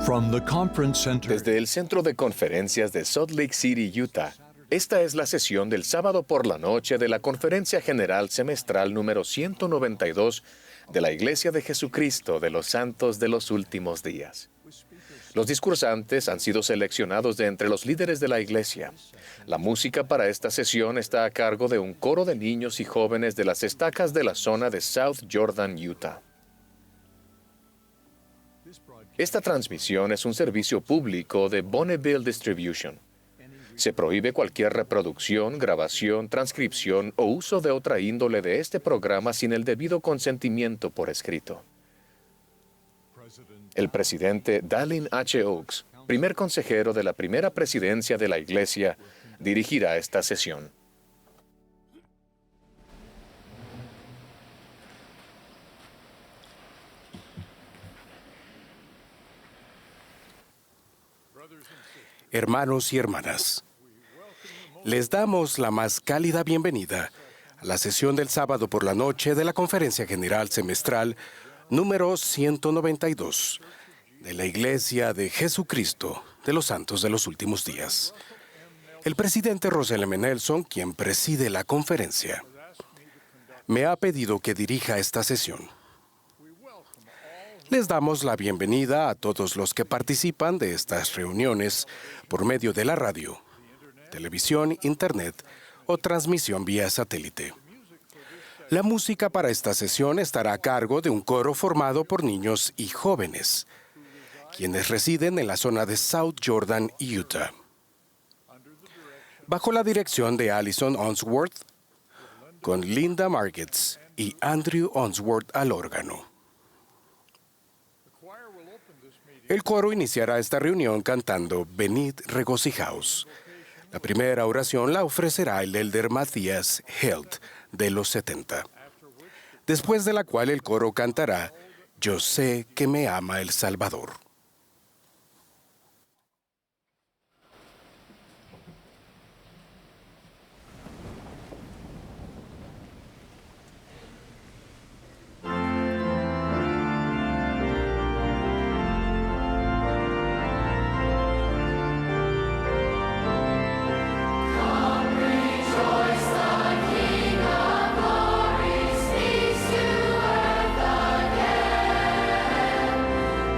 From the Conference Center. Desde el Centro de Conferencias de Salt Lake City, Utah, esta es la sesión del sábado por la noche de la Conferencia General Semestral número 192 de la Iglesia de Jesucristo de los Santos de los Últimos Días. Los discursantes han sido seleccionados de entre los líderes de la Iglesia. La música para esta sesión está a cargo de un coro de niños y jóvenes de las estacas de la zona de South Jordan, Utah. Esta transmisión es un servicio público de Bonneville Distribution. Se prohíbe cualquier reproducción, grabación, transcripción o uso de otra índole de este programa sin el debido consentimiento por escrito. El presidente Dallin H. Oaks, primer consejero de la primera presidencia de la Iglesia, dirigirá esta sesión. Hermanos y hermanas, les damos la más cálida bienvenida a la sesión del sábado por la noche de la Conferencia General Semestral número 192 de la Iglesia de Jesucristo de los Santos de los Últimos Días. El presidente Russell M. Nelson, quien preside la conferencia, me ha pedido que dirija esta sesión. Les damos la bienvenida a todos los que participan de estas reuniones por medio de la radio, televisión, internet o transmisión vía satélite. La música para esta sesión estará a cargo de un coro formado por niños y jóvenes, quienes residen en la zona de South Jordan, Utah. Bajo la dirección de Allison Onsworth, con Linda Margetts y Andrew Onsworth al órgano. El coro iniciará esta reunión cantando Venid regocijaos. La primera oración la ofrecerá el elder Matthias Held, de los 70. Después de la cual el coro cantará Yo sé que me ama el Salvador.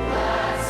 Let's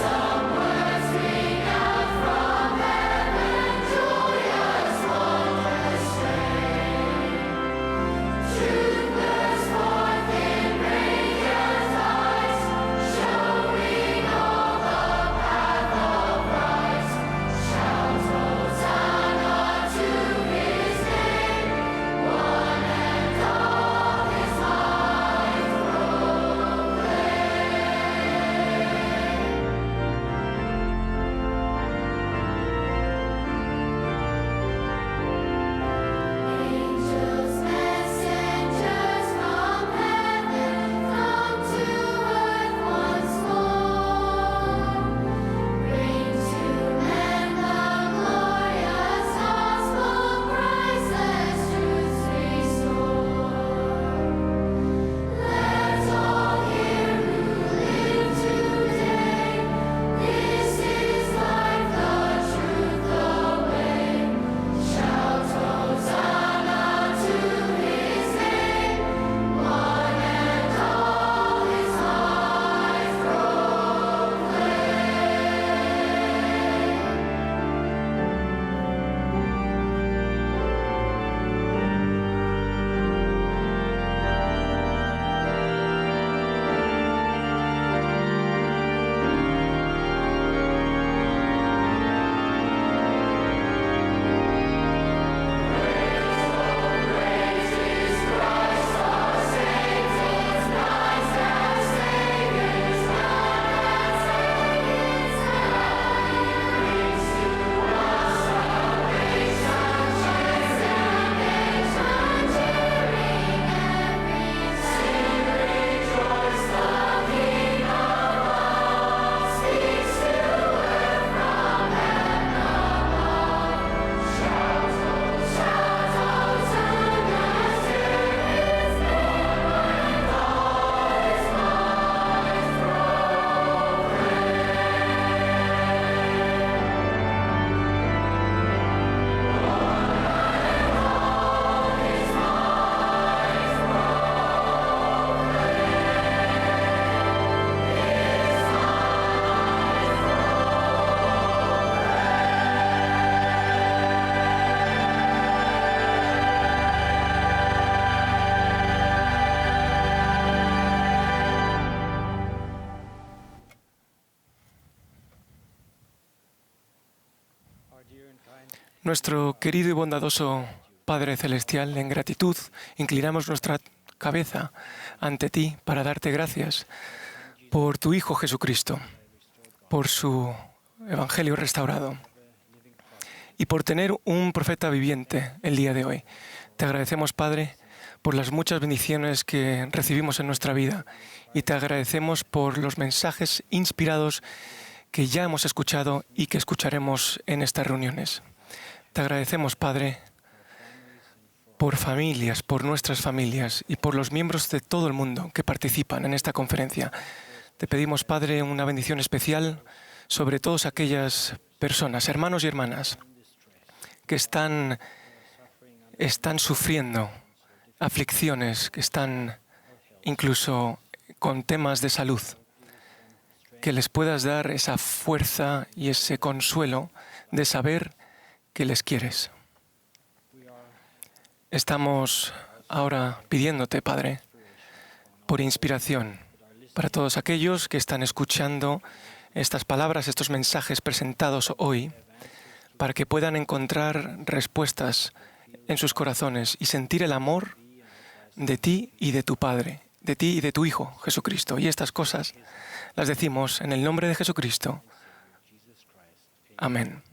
Nuestro querido y bondadoso Padre Celestial, en gratitud, inclinamos nuestra cabeza ante ti para darte gracias por tu Hijo Jesucristo, por su Evangelio restaurado y por tener un profeta viviente el día de hoy. Te agradecemos, Padre, por las muchas bendiciones que recibimos en nuestra vida y te agradecemos por los mensajes inspirados que ya hemos escuchado y que escucharemos en estas reuniones. Te agradecemos, Padre, por familias, por nuestras familias y por los miembros de todo el mundo que participan en esta conferencia. Te pedimos, Padre, una bendición especial sobre todas aquellas personas, hermanos y hermanas, que están sufriendo aflicciones, que están incluso con temas de salud, que les puedas dar esa fuerza y ese consuelo de saber que les quieres. Estamos ahora pidiéndote, Padre, por inspiración para todos aquellos que están escuchando estas palabras, estos mensajes presentados hoy, para que puedan encontrar respuestas en sus corazones y sentir el amor de ti y de tu Padre, de ti y de tu Hijo, Jesucristo. Y estas cosas las decimos en el nombre de Jesucristo. Amén.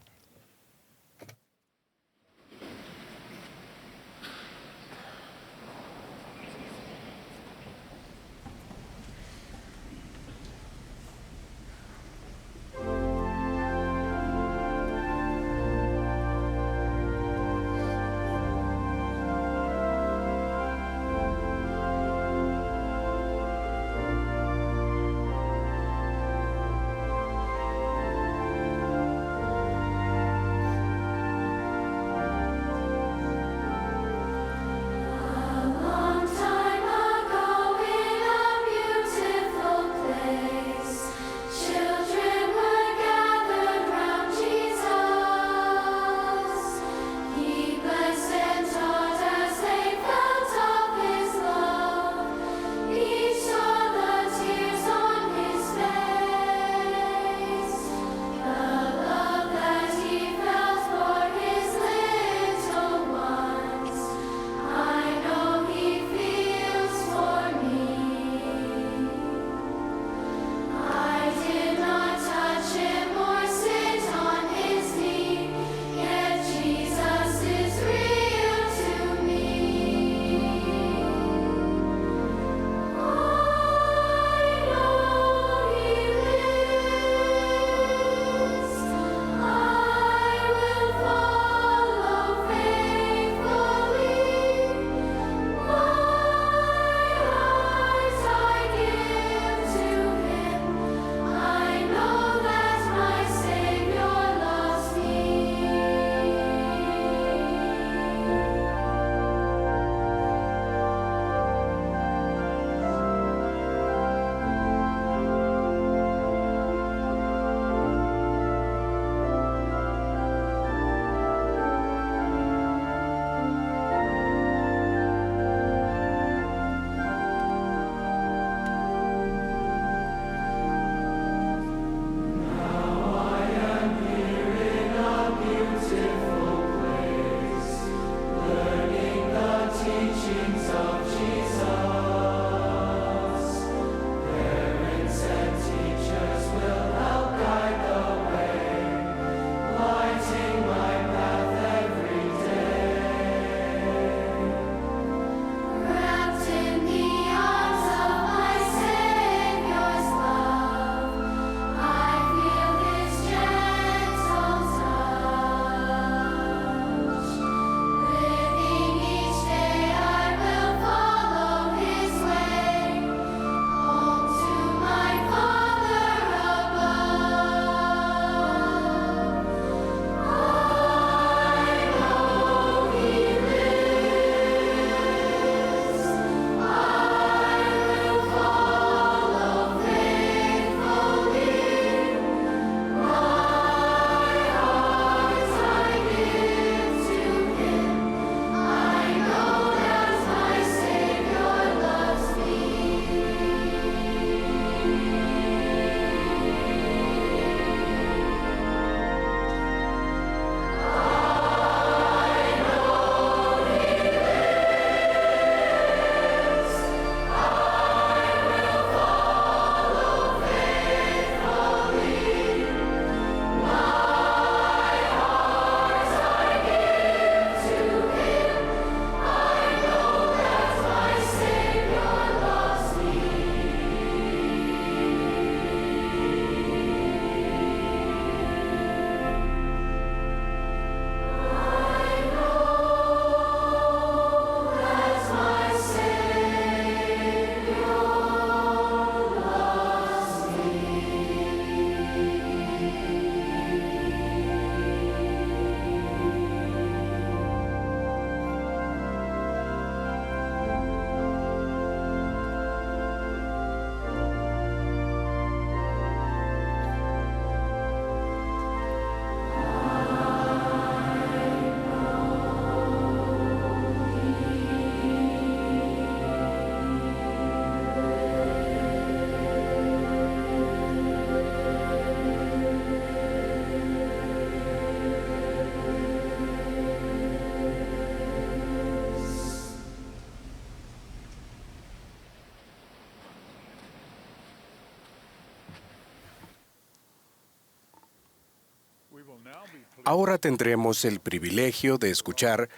Ahora tendremos el privilegio de escuchar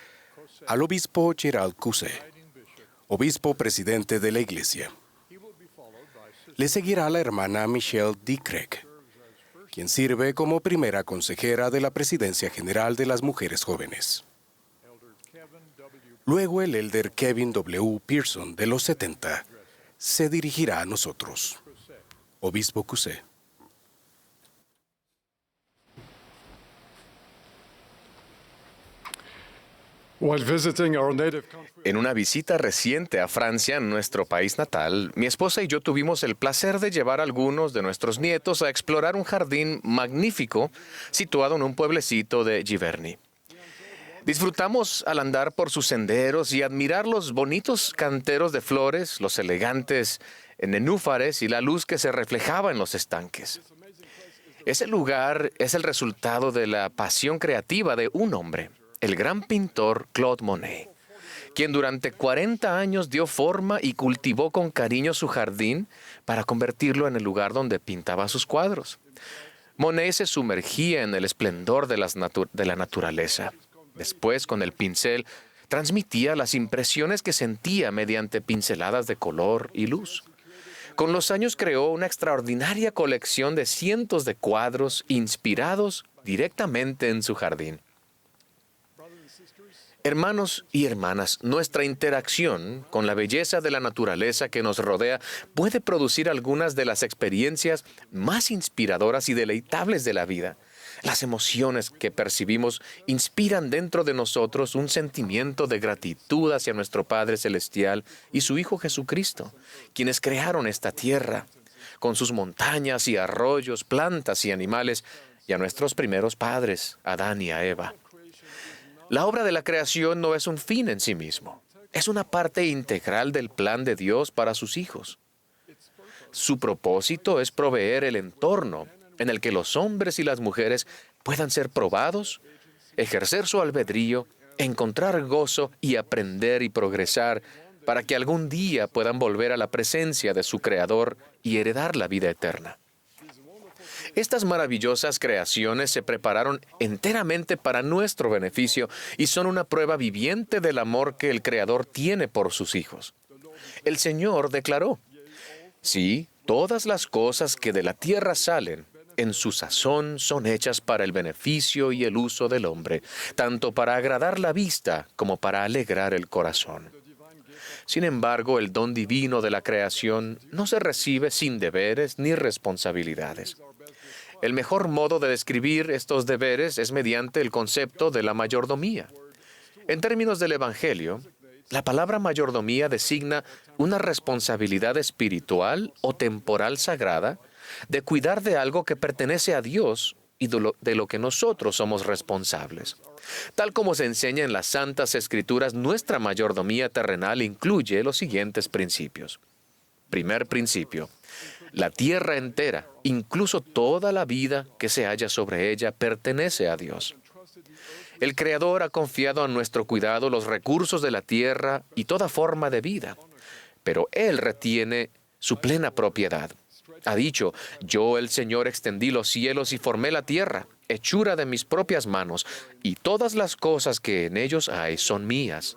al obispo Gerald Cuse, obispo presidente de la Iglesia. Le seguirá la hermana Michelle D. Craig, quien sirve como primera consejera de la Presidencia General de las Mujeres Jóvenes. Luego el elder Kevin W. Pearson, de los 70, se dirigirá a nosotros. Obispo Cuse. En una visita reciente a Francia, nuestro país natal, mi esposa y yo tuvimos el placer de llevar a algunos de nuestros nietos a explorar un jardín magnífico situado en un pueblecito de Giverny. Disfrutamos al andar por sus senderos y admirar los bonitos canteros de flores, los elegantes nenúfares y la luz que se reflejaba en los estanques. Ese lugar es el resultado de la pasión creativa de un hombre, el gran pintor Claude Monet, quien durante 40 años dio forma y cultivó con cariño su jardín para convertirlo en el lugar donde pintaba sus cuadros. Monet se sumergía en el esplendor de la naturaleza. Después, con el pincel, transmitía las impresiones que sentía mediante pinceladas de color y luz. Con los años creó una extraordinaria colección de cientos de cuadros inspirados directamente en su jardín. Hermanos y hermanas, nuestra interacción con la belleza de la naturaleza que nos rodea puede producir algunas de las experiencias más inspiradoras y deleitables de la vida. Las emociones que percibimos inspiran dentro de nosotros un sentimiento de gratitud hacia nuestro Padre Celestial y su Hijo Jesucristo, quienes crearon esta tierra, con sus montañas y arroyos, plantas y animales, y a nuestros primeros padres, Adán y a Eva. La obra de la creación no es un fin en sí mismo, es una parte integral del plan de Dios para sus hijos. Su propósito es proveer el entorno en el que los hombres y las mujeres puedan ser probados, ejercer su albedrío, encontrar gozo y aprender y progresar para que algún día puedan volver a la presencia de su Creador y heredar la vida eterna. Estas maravillosas creaciones se prepararon enteramente para nuestro beneficio y son una prueba viviente del amor que el Creador tiene por sus hijos. El Señor declaró: sí, todas las cosas que de la tierra salen, en su sazón son hechas para el beneficio y el uso del hombre, tanto para agradar la vista como para alegrar el corazón. Sin embargo, el don divino de la creación no se recibe sin deberes ni responsabilidades. El mejor modo de describir estos deberes es mediante el concepto de la mayordomía. En términos del Evangelio, la palabra mayordomía designa una responsabilidad espiritual o temporal sagrada de cuidar de algo que pertenece a Dios y de lo que nosotros somos responsables. Tal como se enseña en las Santas Escrituras, nuestra mayordomía terrenal incluye los siguientes principios. Primer principio: la tierra entera, incluso toda la vida que se halla sobre ella, pertenece a Dios. El Creador ha confiado a nuestro cuidado los recursos de la tierra y toda forma de vida, pero Él retiene su plena propiedad. Ha dicho: yo, el Señor, extendí los cielos y formé la tierra, hechura de mis propias manos, y todas las cosas que en ellos hay son mías.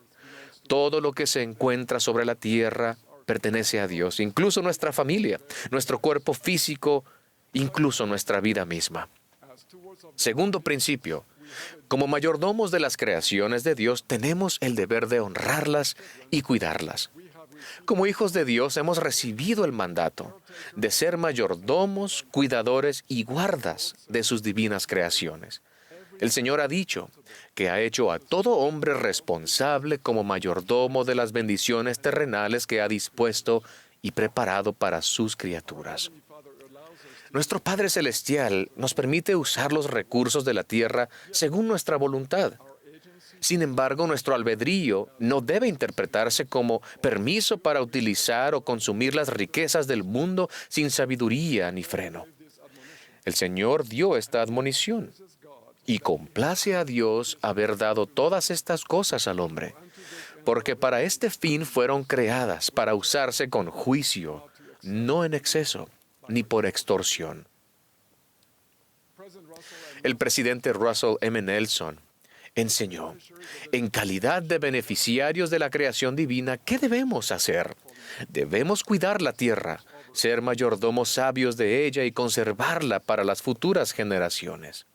Todo lo que se encuentra sobre la tierra pertenece a Dios, incluso nuestra familia, nuestro cuerpo físico, incluso nuestra vida misma. Segundo principio: como mayordomos de las creaciones de Dios, tenemos el deber de honrarlas y cuidarlas. Como hijos de Dios hemos recibido el mandato de ser mayordomos, cuidadores y guardas de sus divinas creaciones. El Señor ha dicho que ha hecho a todo hombre responsable como mayordomo de las bendiciones terrenales que ha dispuesto y preparado para sus criaturas. Nuestro Padre Celestial nos permite usar los recursos de la tierra según nuestra voluntad. Sin embargo, nuestro albedrío no debe interpretarse como permiso para utilizar o consumir las riquezas del mundo sin sabiduría ni freno. El Señor dio esta admonición, y complace a Dios haber dado todas estas cosas al hombre, porque para este fin fueron creadas, para usarse con juicio, no en exceso, ni por extorsión. El presidente Russell M. Nelson enseñó, en calidad de beneficiarios de la creación divina, ¿qué debemos hacer? Debemos cuidar la tierra, ser mayordomos sabios de ella y conservarla para las futuras generaciones.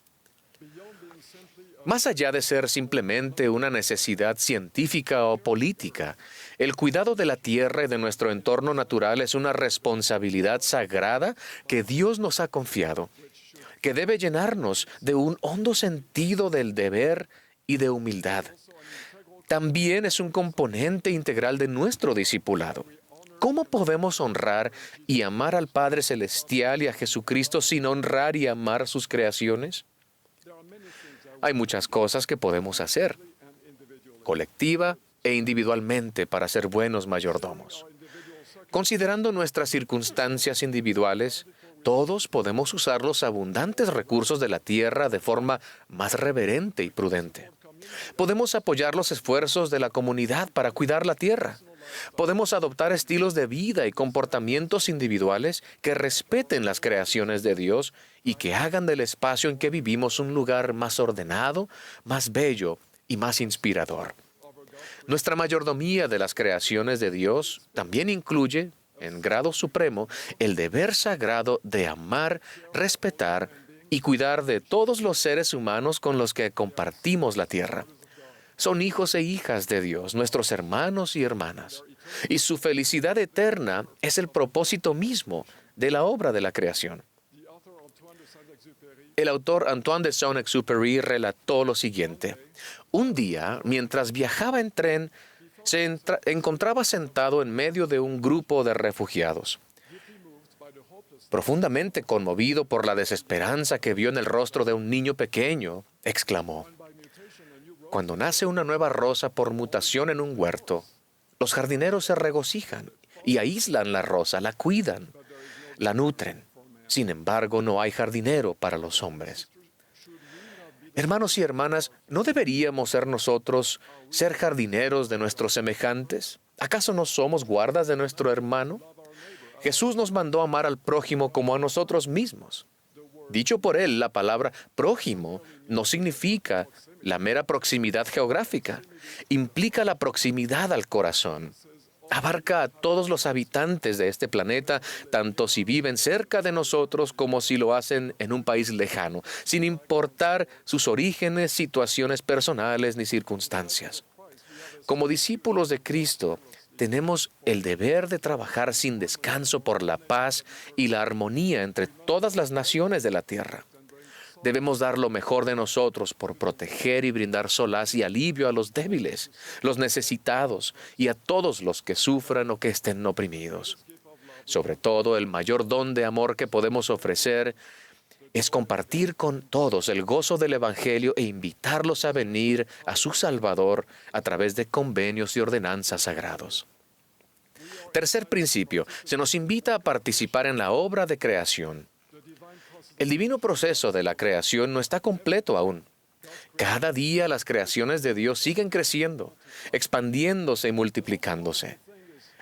Más allá de ser simplemente una necesidad científica o política, el cuidado de la tierra y de nuestro entorno natural es una responsabilidad sagrada que Dios nos ha confiado, que debe llenarnos de un hondo sentido del deber y de humildad. También es un componente integral de nuestro discipulado. ¿Cómo podemos honrar y amar al Padre Celestial y a Jesucristo sin honrar y amar sus creaciones? Hay muchas cosas que podemos hacer, colectiva e individualmente, para ser buenos mayordomos. Considerando nuestras circunstancias individuales, todos podemos usar los abundantes recursos de la tierra de forma más reverente y prudente. Podemos apoyar los esfuerzos de la comunidad para cuidar la tierra. Podemos adoptar estilos de vida y comportamientos individuales que respeten las creaciones de Dios y que hagan del espacio en que vivimos un lugar más ordenado, más bello y más inspirador. Nuestra mayordomía de las creaciones de Dios también incluye, en grado supremo, el deber sagrado de amar, respetar y cuidar de todos los seres humanos con los que compartimos la tierra. Son hijos e hijas de Dios, nuestros hermanos y hermanas, y su felicidad eterna es el propósito mismo de la obra de la creación. El autor Antoine de Saint-Exupéry relató lo siguiente. Un día, mientras viajaba en tren, se encontraba sentado en medio de un grupo de refugiados. Profundamente conmovido por la desesperanza que vio en el rostro de un niño pequeño, exclamó: cuando nace una nueva rosa por mutación en un huerto, los jardineros se regocijan y aíslan la rosa, la cuidan, la nutren. Sin embargo, no hay jardinero para los hombres. Hermanos y hermanas, ¿no deberíamos nosotros ser jardineros de nuestros semejantes? ¿Acaso no somos guardas de nuestro hermano? Jesús nos mandó amar al prójimo como a nosotros mismos. Dicho por él, la palabra prójimo no significa la mera proximidad geográfica. Implica la proximidad al corazón. Abarca a todos los habitantes de este planeta, tanto si viven cerca de nosotros como si lo hacen en un país lejano, sin importar sus orígenes, situaciones personales ni circunstancias. Como discípulos de Cristo, tenemos el deber de trabajar sin descanso por la paz y la armonía entre todas las naciones de la tierra. Debemos dar lo mejor de nosotros por proteger y brindar solaz y alivio a los débiles, los necesitados y a todos los que sufran o que estén oprimidos. Sobre todo, el mayor don de amor que podemos ofrecer es compartir con todos el gozo del Evangelio e invitarlos a venir a su Salvador a través de convenios y ordenanzas sagrados. Tercer principio, se nos invita a participar en la obra de creación. El divino proceso de la creación no está completo aún. Cada día las creaciones de Dios siguen creciendo, expandiéndose y multiplicándose.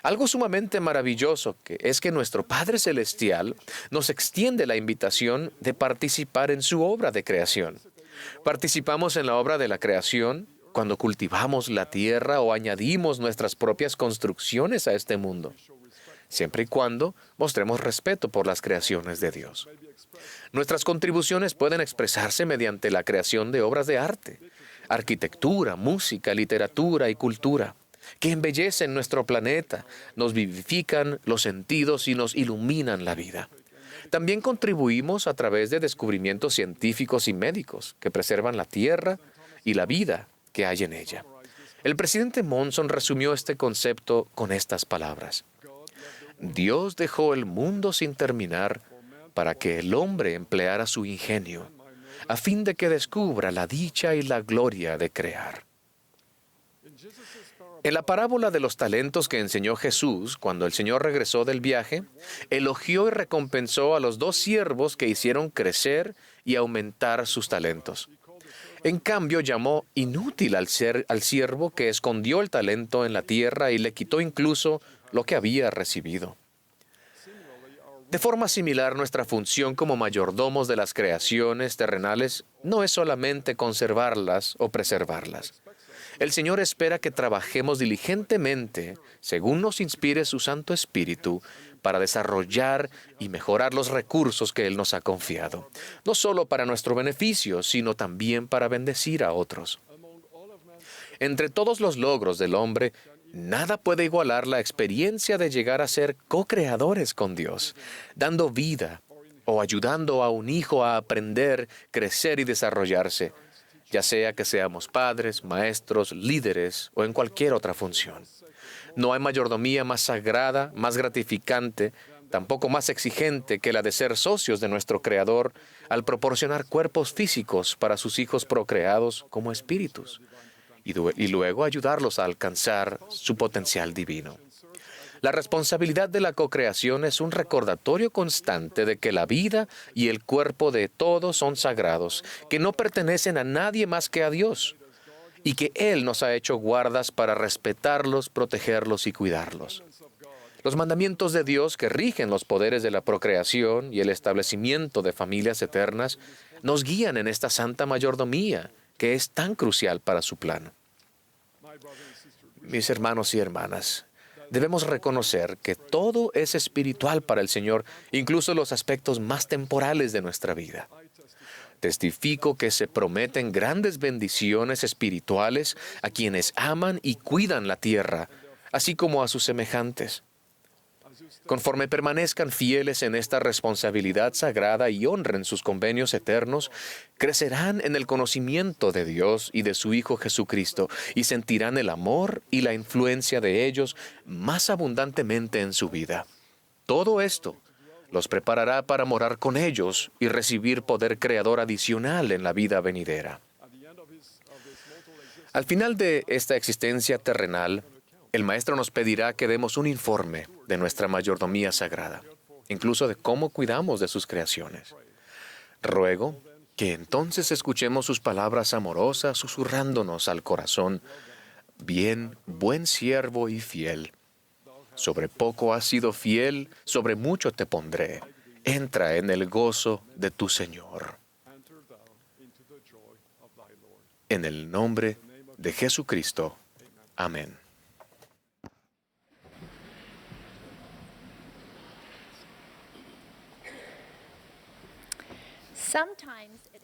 Algo sumamente maravilloso es que nuestro Padre Celestial nos extiende la invitación de participar en su obra de creación. Participamos en la obra de la creación cuando cultivamos la tierra o añadimos nuestras propias construcciones a este mundo, siempre y cuando mostremos respeto por las creaciones de Dios. Nuestras contribuciones pueden expresarse mediante la creación de obras de arte, arquitectura, música, literatura y cultura, que embellecen nuestro planeta, nos vivifican los sentidos y nos iluminan la vida. También contribuimos a través de descubrimientos científicos y médicos que preservan la tierra y la vida que hay en ella. El presidente Monson resumió este concepto con estas palabras: Dios dejó el mundo sin terminar para que el hombre empleara su ingenio, a fin de que descubra la dicha y la gloria de crear. En la parábola de los talentos que enseñó Jesús, cuando el Señor regresó del viaje, elogió y recompensó a los 2 siervos que hicieron crecer y aumentar sus talentos. En cambio, llamó inútil al siervo que escondió el talento en la tierra y le quitó incluso lo que había recibido. De forma similar, nuestra función como mayordomos de las creaciones terrenales no es solamente conservarlas o preservarlas. El Señor espera que trabajemos diligentemente, según nos inspire su Santo Espíritu, para desarrollar y mejorar los recursos que Él nos ha confiado, no solo para nuestro beneficio, sino también para bendecir a otros. Entre todos los logros del hombre, nada puede igualar la experiencia de llegar a ser co-creadores con Dios, dando vida o ayudando a un hijo a aprender, crecer y desarrollarse, ya sea que seamos padres, maestros, líderes o en cualquier otra función. No hay mayordomía más sagrada, más gratificante, tampoco más exigente que la de ser socios de nuestro Creador al proporcionar cuerpos físicos para sus hijos procreados como espíritus y luego ayudarlos a alcanzar su potencial divino. La responsabilidad de la cocreación es un recordatorio constante de que la vida y el cuerpo de todos son sagrados, que no pertenecen a nadie más que a Dios, y que Él nos ha hecho guardas para respetarlos, protegerlos y cuidarlos. Los mandamientos de Dios que rigen los poderes de la procreación y el establecimiento de familias eternas nos guían en esta santa mayordomía, que es tan crucial para su plan. Mis hermanos y hermanas, debemos reconocer que todo es espiritual para el Señor, incluso los aspectos más temporales de nuestra vida. Testifico que se prometen grandes bendiciones espirituales a quienes aman y cuidan la tierra, así como a sus semejantes. Conforme permanezcan fieles en esta responsabilidad sagrada y honren sus convenios eternos, crecerán en el conocimiento de Dios y de su Hijo Jesucristo y sentirán el amor y la influencia de ellos más abundantemente en su vida. Todo esto los preparará para morar con ellos y recibir poder creador adicional en la vida venidera. Al final de esta existencia terrenal, el Maestro nos pedirá que demos un informe de nuestra mayordomía sagrada, incluso de cómo cuidamos de sus creaciones. Ruego que entonces escuchemos sus palabras amorosas susurrándonos al corazón: bien, buen siervo y fiel. Sobre poco has sido fiel, sobre mucho te pondré. Entra en el gozo de tu Señor. En el nombre de Jesucristo. Amén.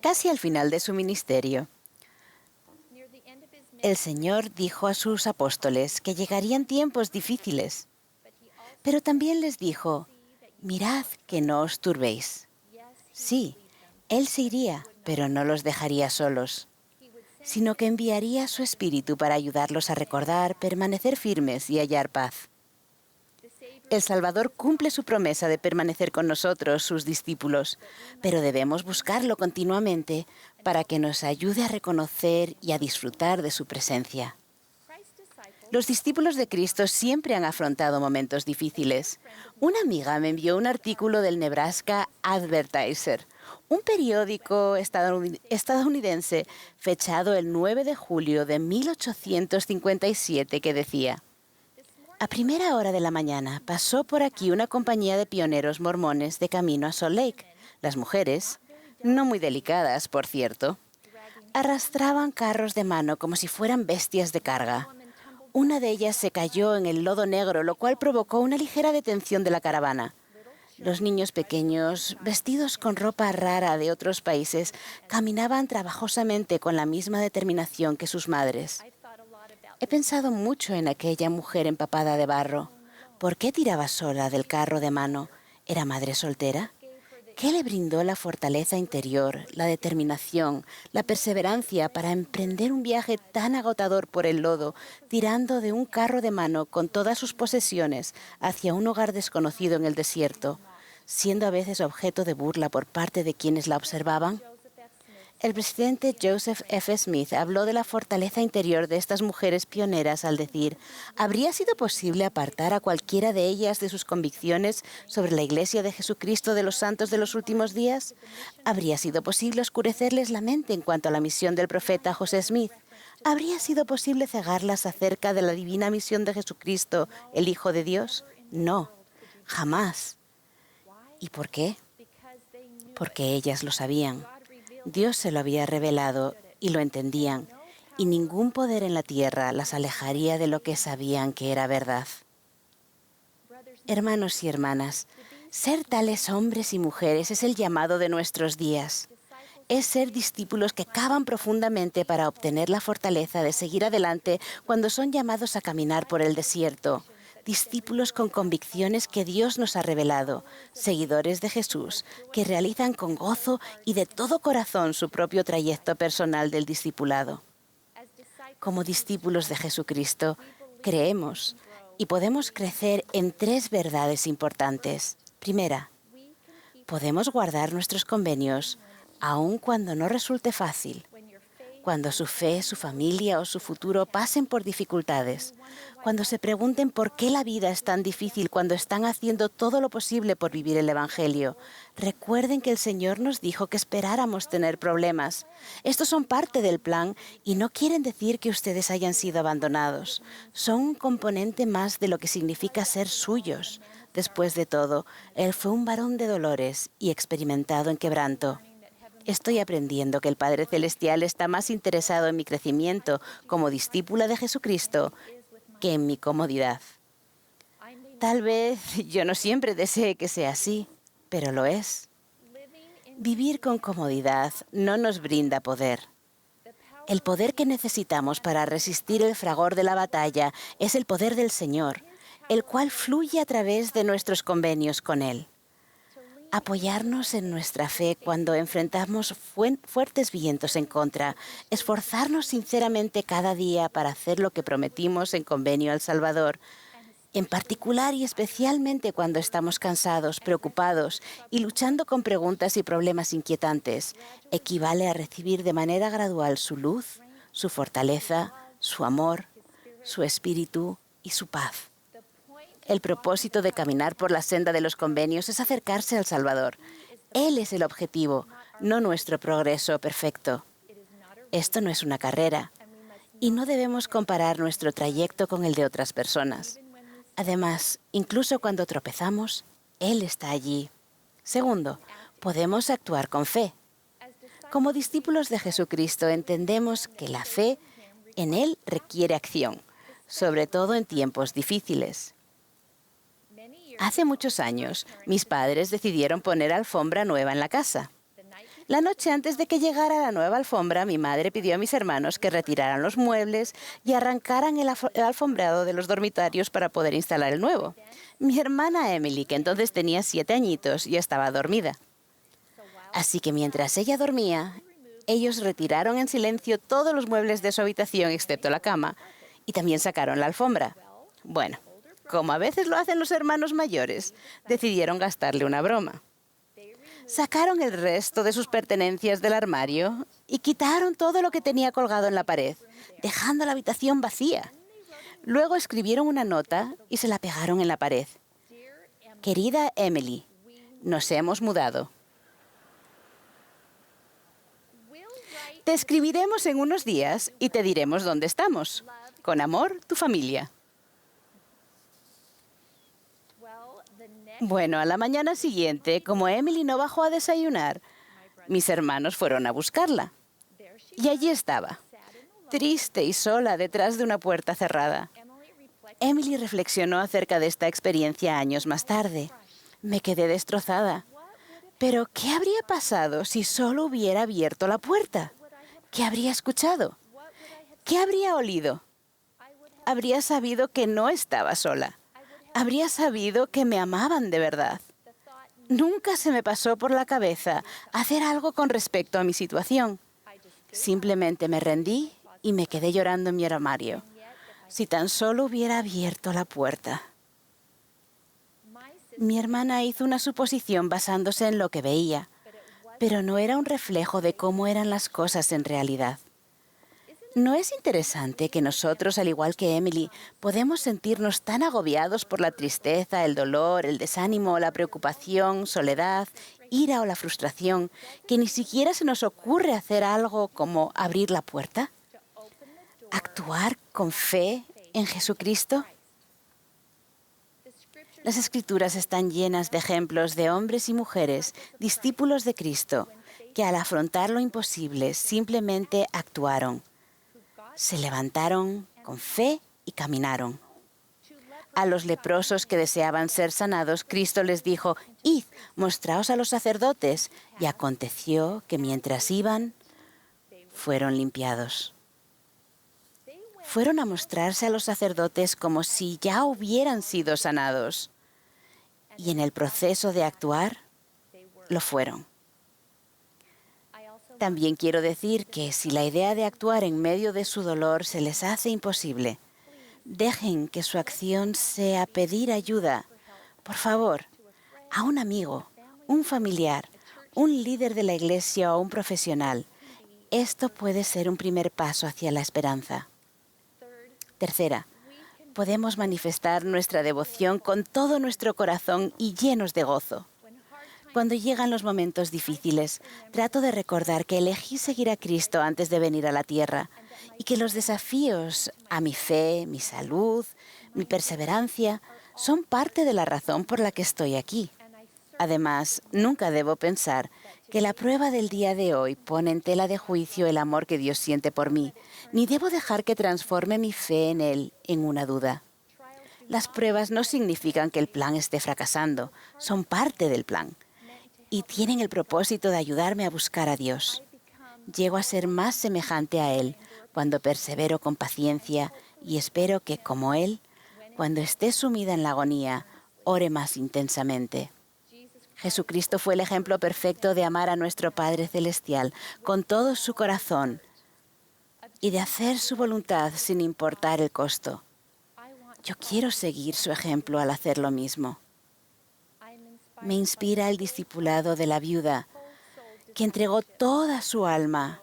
Casi al final de su ministerio, el Señor dijo a sus apóstoles que llegarían tiempos difíciles, pero también les dijo: mirad que no os turbéis. Sí, Él se iría, pero no los dejaría solos, sino que enviaría su Espíritu para ayudarlos a recordar, permanecer firmes y hallar paz. El Salvador cumple su promesa de permanecer con nosotros, sus discípulos, pero debemos buscarlo continuamente para que nos ayude a reconocer y a disfrutar de su presencia. Los discípulos de Cristo siempre han afrontado momentos difíciles. Una amiga me envió un artículo del Nebraska Advertiser, un periódico estadounidense fechado el 9 de julio de 1857, que decía: a primera hora de la mañana pasó por aquí una compañía de pioneros mormones de camino a Salt Lake. Las mujeres, no muy delicadas, por cierto, arrastraban carros de mano como si fueran bestias de carga. Una de ellas se cayó en el lodo negro, lo cual provocó una ligera detención de la caravana. Los niños pequeños, vestidos con ropa rara de otros países, caminaban trabajosamente con la misma determinación que sus madres. He pensado mucho en aquella mujer empapada de barro. ¿Por qué tiraba sola del carro de mano? ¿Era madre soltera? ¿Qué le brindó la fortaleza interior, la determinación, la perseverancia para emprender un viaje tan agotador por el lodo, tirando de un carro de mano con todas sus posesiones hacia un hogar desconocido en el desierto, siendo a veces objeto de burla por parte de quienes la observaban? El presidente Joseph F. Smith habló de la fortaleza interior de estas mujeres pioneras al decir: ¿habría sido posible apartar a cualquiera de ellas de sus convicciones sobre la Iglesia de Jesucristo de los Santos de los Últimos Días? ¿Habría sido posible oscurecerles la mente en cuanto a la misión del profeta José Smith? ¿Habría sido posible cegarlas acerca de la divina misión de Jesucristo, el Hijo de Dios? No, jamás. ¿Y por qué? Porque ellas lo sabían. Dios se lo había revelado y lo entendían, y ningún poder en la tierra las alejaría de lo que sabían que era verdad. Hermanos y hermanas, ser tales hombres y mujeres es el llamado de nuestros días. Es ser discípulos que cavan profundamente para obtener la fortaleza de seguir adelante cuando son llamados a caminar por el desierto. Discípulos con convicciones que Dios nos ha revelado, seguidores de Jesús, que realizan con gozo y de todo corazón su propio trayecto personal del discipulado. Como discípulos de Jesucristo, creemos y podemos crecer en 3 verdades importantes. Primera, podemos guardar nuestros convenios aun cuando no resulte fácil, cuando su fe, su familia o su futuro pasen por dificultades, cuando se pregunten por qué la vida es tan difícil cuando están haciendo todo lo posible por vivir el Evangelio. Recuerden que el Señor nos dijo que esperáramos tener problemas. Estos son parte del plan y no quieren decir que ustedes hayan sido abandonados. Son un componente más de lo que significa ser suyos. Después de todo, Él fue un varón de dolores y experimentado en quebranto. Estoy aprendiendo que el Padre Celestial está más interesado en mi crecimiento como discípula de Jesucristo que en mi comodidad. Tal vez yo no siempre desee que sea así, pero lo es. Vivir con comodidad no nos brinda poder. El poder que necesitamos para resistir el fragor de la batalla es el poder del Señor, el cual fluye a través de nuestros convenios con Él. Apoyarnos en nuestra fe cuando enfrentamos fuertes vientos en contra, esforzarnos sinceramente cada día para hacer lo que prometimos en convenio al Salvador, en particular y especialmente cuando estamos cansados, preocupados y luchando con preguntas y problemas inquietantes, equivale a recibir de manera gradual su luz, su fortaleza, su amor, su espíritu y su paz. El propósito de caminar por la senda de los convenios es acercarse al Salvador. Él es el objetivo, no nuestro progreso perfecto. Esto no es una carrera y no debemos comparar nuestro trayecto con el de otras personas. Además, incluso cuando tropezamos, Él está allí. Segundo, podemos actuar con fe. Como discípulos de Jesucristo entendemos que la fe en Él requiere acción, sobre todo en tiempos difíciles. Hace muchos años, mis padres decidieron poner alfombra nueva en la casa. La noche antes de que llegara la nueva alfombra, mi madre pidió a mis hermanos que retiraran los muebles y arrancaran el alfombrado de los dormitorios para poder instalar el nuevo. Mi hermana Emily, que entonces tenía 7 añitos, ya estaba dormida. Así que mientras ella dormía, ellos retiraron en silencio todos los muebles de su habitación excepto la cama y también sacaron la alfombra. Bueno, como a veces lo hacen los hermanos mayores, decidieron gastarle una broma. Sacaron el resto de sus pertenencias del armario y quitaron todo lo que tenía colgado en la pared, dejando la habitación vacía. Luego escribieron una nota y se la pegaron en la pared. Querida Emily, nos hemos mudado. Te escribiremos en unos días y te diremos dónde estamos. Con amor, tu familia. Bueno, a la mañana siguiente, como Emily no bajó a desayunar, mis hermanos fueron a buscarla. Y allí estaba, triste y sola detrás de una puerta cerrada. Emily reflexionó acerca de esta experiencia años más tarde. Me quedé destrozada. Pero, ¿qué habría pasado si solo hubiera abierto la puerta? ¿Qué habría escuchado? ¿Qué habría olido? Habría sabido que no estaba sola. Habría sabido que me amaban de verdad. Nunca se me pasó por la cabeza hacer algo con respecto a mi situación. Simplemente me rendí y me quedé llorando en mi armario. Si tan solo hubiera abierto la puerta. Mi hermana hizo una suposición basándose en lo que veía, pero no era un reflejo de cómo eran las cosas en realidad. ¿No es interesante que nosotros, al igual que Emily, podemos sentirnos tan agobiados por la tristeza, el dolor, el desánimo, la preocupación, soledad, ira o la frustración, que ni siquiera se nos ocurre hacer algo como abrir la puerta? ¿Actuar con fe en Jesucristo? Las Escrituras están llenas de ejemplos de hombres y mujeres, discípulos de Cristo, que al afrontar lo imposible simplemente actuaron. Se levantaron con fe y caminaron. A los leprosos que deseaban ser sanados, Cristo les dijo: «Id, mostraos a los sacerdotes». Y aconteció que mientras iban, fueron limpiados. Fueron a mostrarse a los sacerdotes como si ya hubieran sido sanados. Y en el proceso de actuar, lo fueron. También quiero decir que si la idea de actuar en medio de su dolor se les hace imposible, dejen que su acción sea pedir ayuda, por favor, a un amigo, un familiar, un líder de la iglesia o un profesional. Esto puede ser un primer paso hacia la esperanza. Tercera, podemos manifestar nuestra devoción con todo nuestro corazón y llenos de gozo. Cuando llegan los momentos difíciles, trato de recordar que elegí seguir a Cristo antes de venir a la tierra y que los desafíos a mi fe, mi salud, mi perseverancia son parte de la razón por la que estoy aquí. Además, nunca debo pensar que la prueba del día de hoy pone en tela de juicio el amor que Dios siente por mí, ni debo dejar que transforme mi fe en Él en una duda. Las pruebas no significan que el plan esté fracasando, son parte del plan y tienen el propósito de ayudarme a buscar a Dios. Llego a ser más semejante a Él cuando persevero con paciencia y espero que, como Él, cuando esté sumida en la agonía, ore más intensamente. Jesucristo fue el ejemplo perfecto de amar a nuestro Padre Celestial con todo su corazón y de hacer su voluntad sin importar el costo. Yo quiero seguir su ejemplo al hacer lo mismo. Me inspira el discipulado de la viuda, que entregó toda su alma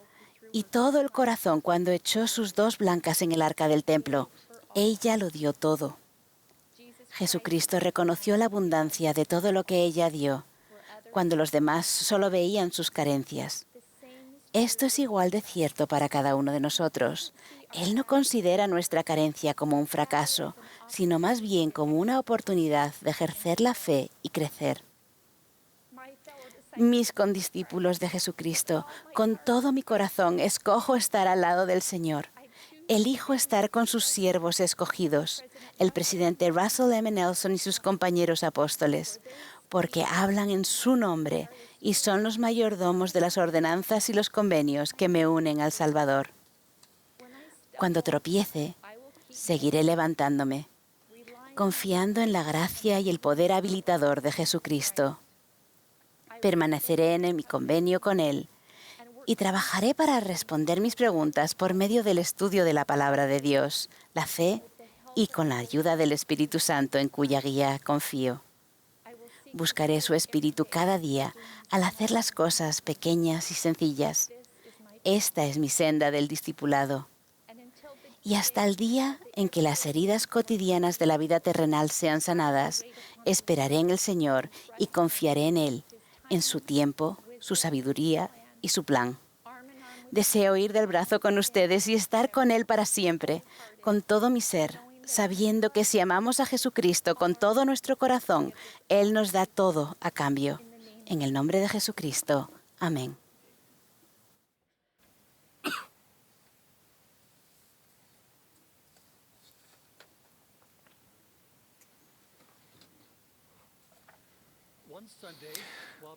y todo el corazón cuando echó sus 2 blancas en el arca del templo. Ella lo dio todo. Jesucristo reconoció la abundancia de todo lo que ella dio, cuando los demás solo veían sus carencias. Esto es igual de cierto para cada uno de nosotros. Él no considera nuestra carencia como un fracaso, sino más bien como una oportunidad de ejercer la fe y crecer. Mis condiscípulos de Jesucristo, con todo mi corazón escojo estar al lado del Señor. Elijo estar con sus siervos escogidos, el presidente Russell M. Nelson y sus compañeros apóstoles, porque hablan en su nombre y son los mayordomos de las ordenanzas y los convenios que me unen al Salvador. Cuando tropiece, seguiré levantándome, confiando en la gracia y el poder habilitador de Jesucristo. Permaneceré en mi convenio con Él y trabajaré para responder mis preguntas por medio del estudio de la palabra de Dios, la fe y con la ayuda del Espíritu Santo en cuya guía confío. Buscaré su Espíritu cada día al hacer las cosas pequeñas y sencillas. Esta es mi senda del discipulado. Y hasta el día en que las heridas cotidianas de la vida terrenal sean sanadas, esperaré en el Señor y confiaré en Él, en su tiempo, su sabiduría y su plan. Deseo ir del brazo con ustedes y estar con Él para siempre, con todo mi ser, sabiendo que si amamos a Jesucristo con todo nuestro corazón, Él nos da todo a cambio. En el nombre de Jesucristo. Amén.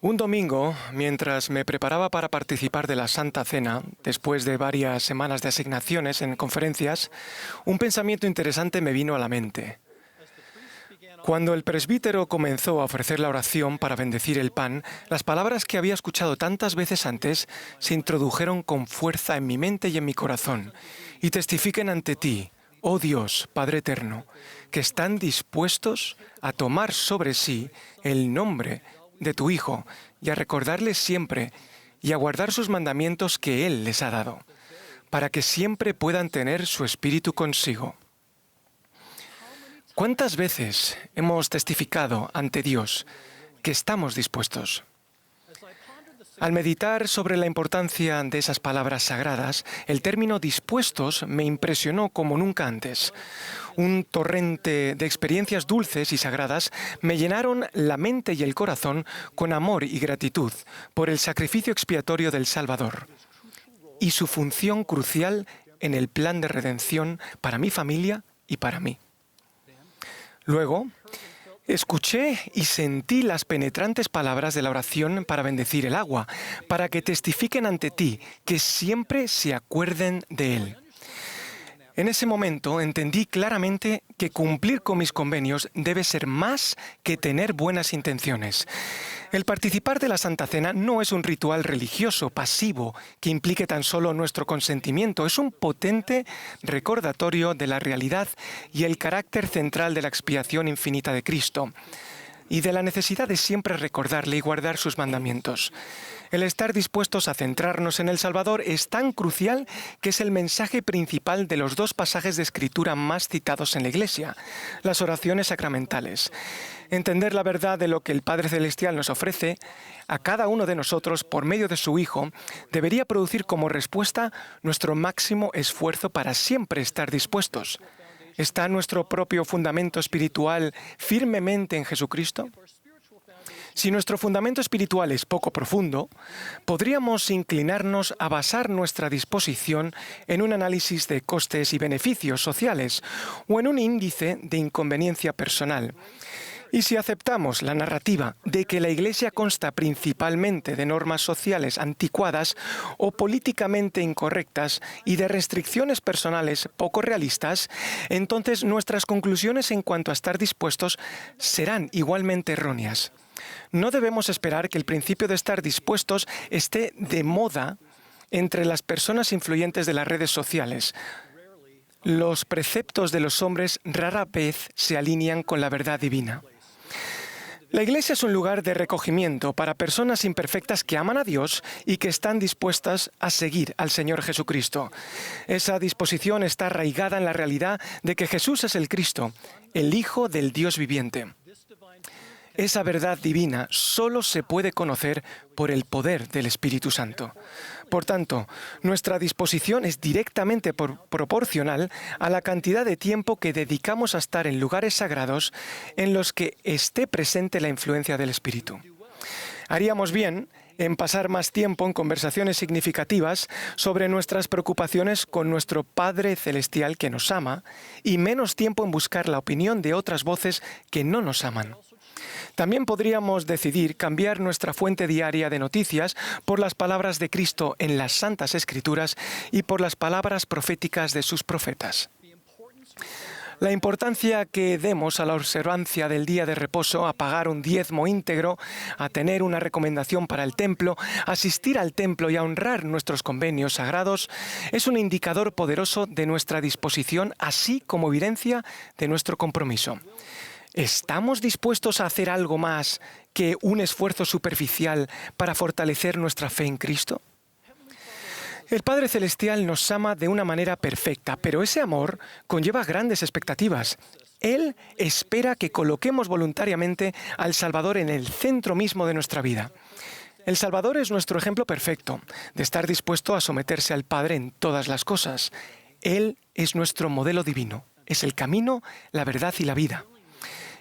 Un domingo, mientras me preparaba para participar de la Santa Cena, después de varias semanas de asignaciones en conferencias, un pensamiento interesante me vino a la mente. Cuando el presbítero comenzó a ofrecer la oración para bendecir el pan, las palabras que había escuchado tantas veces antes se introdujeron con fuerza en mi mente y en mi corazón, y testifiquen ante ti, oh Dios, Padre Eterno, que están dispuestos a tomar sobre sí el nombre de tu Hijo y a recordarles siempre y a guardar sus mandamientos que Él les ha dado, para que siempre puedan tener su espíritu consigo. ¿Cuántas veces hemos testificado ante Dios que estamos dispuestos? Al meditar sobre la importancia de esas palabras sagradas, el término dispuestos me impresionó como nunca antes. Un torrente de experiencias dulces y sagradas me llenaron la mente y el corazón con amor y gratitud por el sacrificio expiatorio del Salvador y su función crucial en el plan de redención para mi familia y para mí. Luego, escuché y sentí las penetrantes palabras de la oración para bendecir el agua, para que testifiquen ante ti, que siempre se acuerden de él. En ese momento entendí claramente que cumplir con mis convenios debe ser más que tener buenas intenciones. El participar de la Santa Cena no es un ritual religioso pasivo que implique tan solo nuestro consentimiento, es un potente recordatorio de la realidad y el carácter central de la expiación infinita de Cristo y de la necesidad de siempre recordarle y guardar sus mandamientos. El estar dispuestos a centrarnos en el Salvador es tan crucial que es el mensaje principal de los dos pasajes de Escritura más citados en la Iglesia, las oraciones sacramentales. Entender la verdad de lo que el Padre Celestial nos ofrece a cada uno de nosotros por medio de su Hijo debería producir como respuesta nuestro máximo esfuerzo para siempre estar dispuestos. ¿Está nuestro propio fundamento espiritual firmemente en Jesucristo? Si nuestro fundamento espiritual es poco profundo, podríamos inclinarnos a basar nuestra disposición en un análisis de costes y beneficios sociales o en un índice de inconveniencia personal. Y si aceptamos la narrativa de que la Iglesia consta principalmente de normas sociales anticuadas o políticamente incorrectas y de restricciones personales poco realistas, entonces nuestras conclusiones en cuanto a estar dispuestos serán igualmente erróneas. No debemos esperar que el principio de estar dispuestos esté de moda entre las personas influyentes de las redes sociales. Los preceptos de los hombres rara vez se alinean con la verdad divina. La Iglesia es un lugar de recogimiento para personas imperfectas que aman a Dios y que están dispuestas a seguir al Señor Jesucristo. Esa disposición está arraigada en la realidad de que Jesús es el Cristo, el Hijo del Dios viviente. Esa verdad divina solo se puede conocer por el poder del Espíritu Santo. Por tanto, nuestra disposición es directamente proporcional a la cantidad de tiempo que dedicamos a estar en lugares sagrados en los que esté presente la influencia del Espíritu. Haríamos bien en pasar más tiempo en conversaciones significativas sobre nuestras preocupaciones con nuestro Padre Celestial que nos ama y menos tiempo en buscar la opinión de otras voces que no nos aman. También podríamos decidir cambiar nuestra fuente diaria de noticias por las palabras de Cristo en las Santas Escrituras y por las palabras proféticas de sus profetas. La importancia que demos a la observancia del día de reposo, a pagar un diezmo íntegro, a tener una recomendación para el templo, a asistir al templo y a honrar nuestros convenios sagrados, es un indicador poderoso de nuestra disposición, así como evidencia de nuestro compromiso. ¿Estamos dispuestos a hacer algo más que un esfuerzo superficial para fortalecer nuestra fe en Cristo? El Padre Celestial nos ama de una manera perfecta, pero ese amor conlleva grandes expectativas. Él espera que coloquemos voluntariamente al Salvador en el centro mismo de nuestra vida. El Salvador es nuestro ejemplo perfecto de estar dispuesto a someterse al Padre en todas las cosas. Él es nuestro modelo divino, es el camino, la verdad y la vida.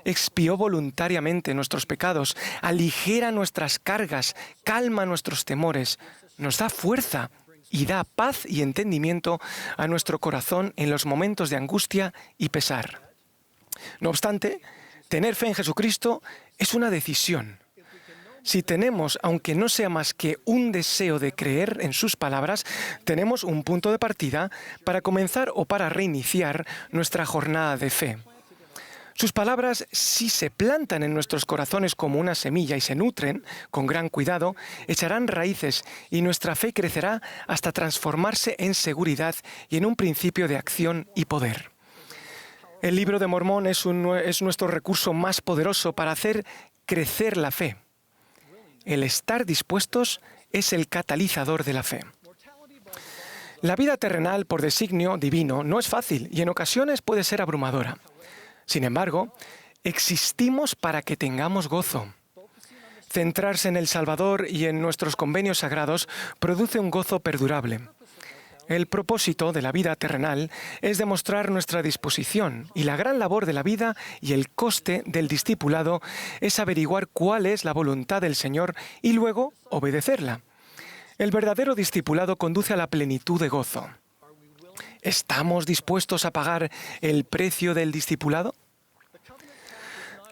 Expió voluntariamente nuestros pecados, aligera nuestras cargas, calma nuestros temores, nos da fuerza y da paz y entendimiento a nuestro corazón en los momentos de angustia y pesar. No obstante, tener fe en Jesucristo es una decisión. Si tenemos, aunque no sea más que un deseo de creer en sus palabras, tenemos un punto de partida para comenzar o para reiniciar nuestra jornada de fe. Sus palabras, si se plantan en nuestros corazones como una semilla y se nutren con gran cuidado, echarán raíces y nuestra fe crecerá hasta transformarse en seguridad y en un principio de acción y poder. El Libro de Mormón es nuestro recurso más poderoso para hacer crecer la fe. El estar dispuestos es el catalizador de la fe. La vida terrenal por designio divino no es fácil y en ocasiones puede ser abrumadora. Sin embargo, existimos para que tengamos gozo. Centrarse en el Salvador y en nuestros convenios sagrados produce un gozo perdurable. El propósito de la vida terrenal es demostrar nuestra disposición, y la gran labor de la vida y el coste del discipulado es averiguar cuál es la voluntad del Señor y luego obedecerla. El verdadero discipulado conduce a la plenitud de gozo. ¿Estamos dispuestos a pagar el precio del discipulado?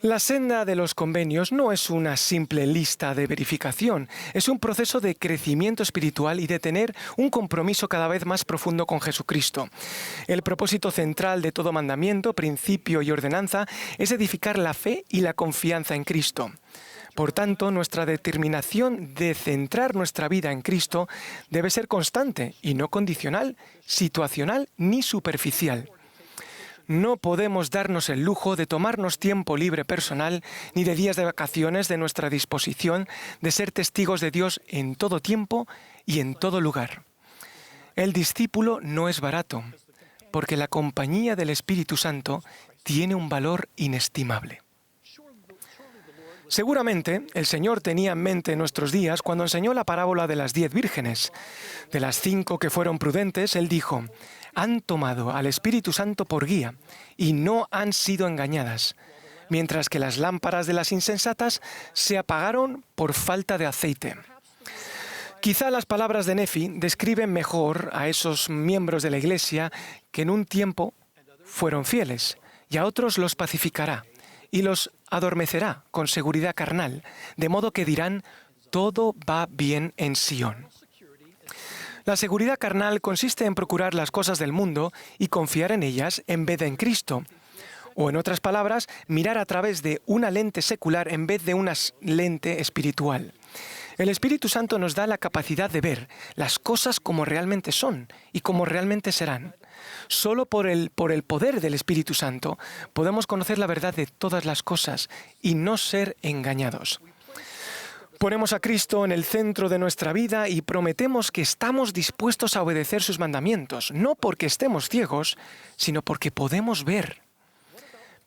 La senda de los convenios no es una simple lista de verificación, es un proceso de crecimiento espiritual y de tener un compromiso cada vez más profundo con Jesucristo. El propósito central de todo mandamiento, principio y ordenanza es edificar la fe y la confianza en Cristo. Por tanto, nuestra determinación de centrar nuestra vida en Cristo debe ser constante y no condicional, situacional ni superficial. No podemos darnos el lujo de tomarnos tiempo libre personal ni de días de vacaciones de nuestra disposición de ser testigos de Dios en todo tiempo y en todo lugar. El discípulo no es barato, porque la compañía del Espíritu Santo tiene un valor inestimable. Seguramente el Señor tenía en mente nuestros días cuando enseñó la parábola de las 10 vírgenes. De las 5 que fueron prudentes, Él dijo: han tomado al Espíritu Santo por guía y no han sido engañadas, mientras que las lámparas de las insensatas se apagaron por falta de aceite. Quizá las palabras de Nefi describen mejor a esos miembros de la Iglesia que en un tiempo fueron fieles, y a otros los pacificará y los adormecerá con seguridad carnal, de modo que dirán: todo va bien en Sión. La seguridad carnal consiste en procurar las cosas del mundo y confiar en ellas en vez de en Cristo. O en otras palabras, mirar a través de una lente secular en vez de una lente espiritual. El Espíritu Santo nos da la capacidad de ver las cosas como realmente son y como realmente serán. Solo por el poder del Espíritu Santo podemos conocer la verdad de todas las cosas y no ser engañados. Ponemos a Cristo en el centro de nuestra vida y prometemos que estamos dispuestos a obedecer sus mandamientos, no porque estemos ciegos, sino porque podemos ver.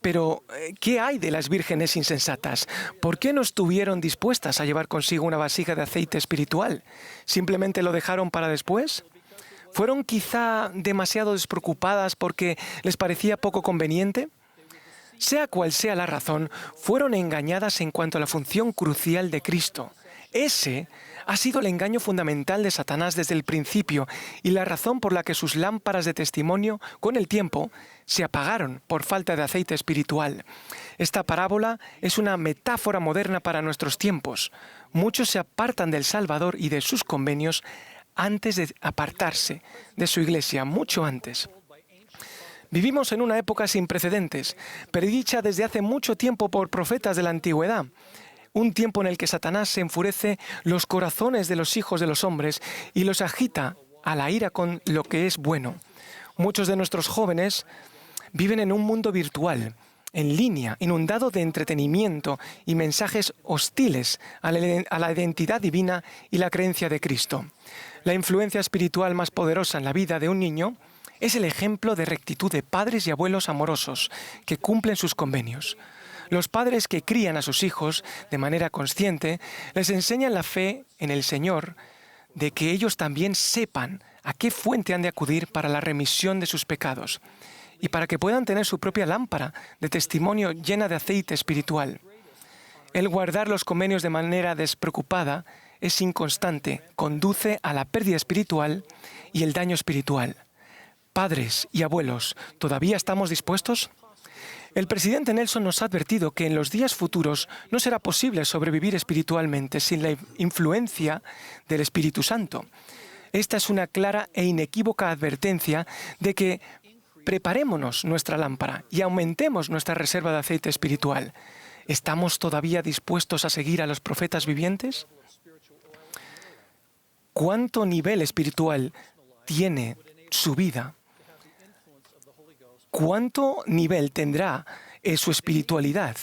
Pero, ¿qué hay de las vírgenes insensatas? ¿Por qué no estuvieron dispuestas a llevar consigo una vasija de aceite espiritual? ¿Simplemente lo dejaron para después? ¿Fueron quizá demasiado despreocupadas porque les parecía poco conveniente? Sea cual sea la razón, fueron engañadas en cuanto a la función crucial de Cristo. Ese ha sido el engaño fundamental de Satanás desde el principio y la razón por la que sus lámparas de testimonio, con el tiempo, se apagaron por falta de aceite espiritual. Esta parábola es una metáfora moderna para nuestros tiempos. Muchos se apartan del Salvador y de sus convenios antes de apartarse de su iglesia, mucho antes. Vivimos en una época sin precedentes, predicha desde hace mucho tiempo por profetas de la antigüedad. Un tiempo en el que Satanás se enfurece los corazones de los hijos de los hombres y los agita a la ira con lo que es bueno. Muchos de nuestros jóvenes viven en un mundo virtual, en línea, inundado de entretenimiento y mensajes hostiles a la identidad divina y la creencia de Cristo. La influencia espiritual más poderosa en la vida de un niño es el ejemplo de rectitud de padres y abuelos amorosos que cumplen sus convenios. Los padres que crían a sus hijos de manera consciente les enseñan la fe en el Señor, de que ellos también sepan a qué fuente han de acudir para la remisión de sus pecados y para que puedan tener su propia lámpara de testimonio llena de aceite espiritual. El guardar los convenios de manera despreocupada es inconstante, conduce a la pérdida espiritual y el daño espiritual. Padres y abuelos, ¿todavía estamos dispuestos? El presidente Nelson nos ha advertido que en los días futuros no será posible sobrevivir espiritualmente sin la influencia del Espíritu Santo. Esta es una clara e inequívoca advertencia de que preparémonos nuestra lámpara y aumentemos nuestra reserva de aceite espiritual. ¿Estamos todavía dispuestos a seguir a los profetas vivientes? ¿Cuánto nivel espiritual tiene su vida? ¿Cuánto nivel tendrá su espiritualidad?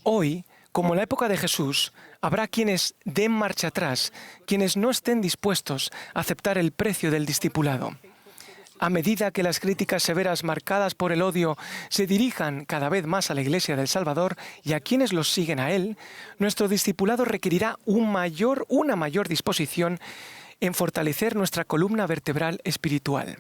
Hoy, como en la época de Jesús, habrá quienes den marcha atrás, quienes no estén dispuestos a aceptar el precio del discipulado. A medida que las críticas severas marcadas por el odio se dirijan cada vez más a la Iglesia del Salvador y a quienes los siguen a Él, nuestro discipulado requerirá una mayor disposición en fortalecer nuestra columna vertebral espiritual.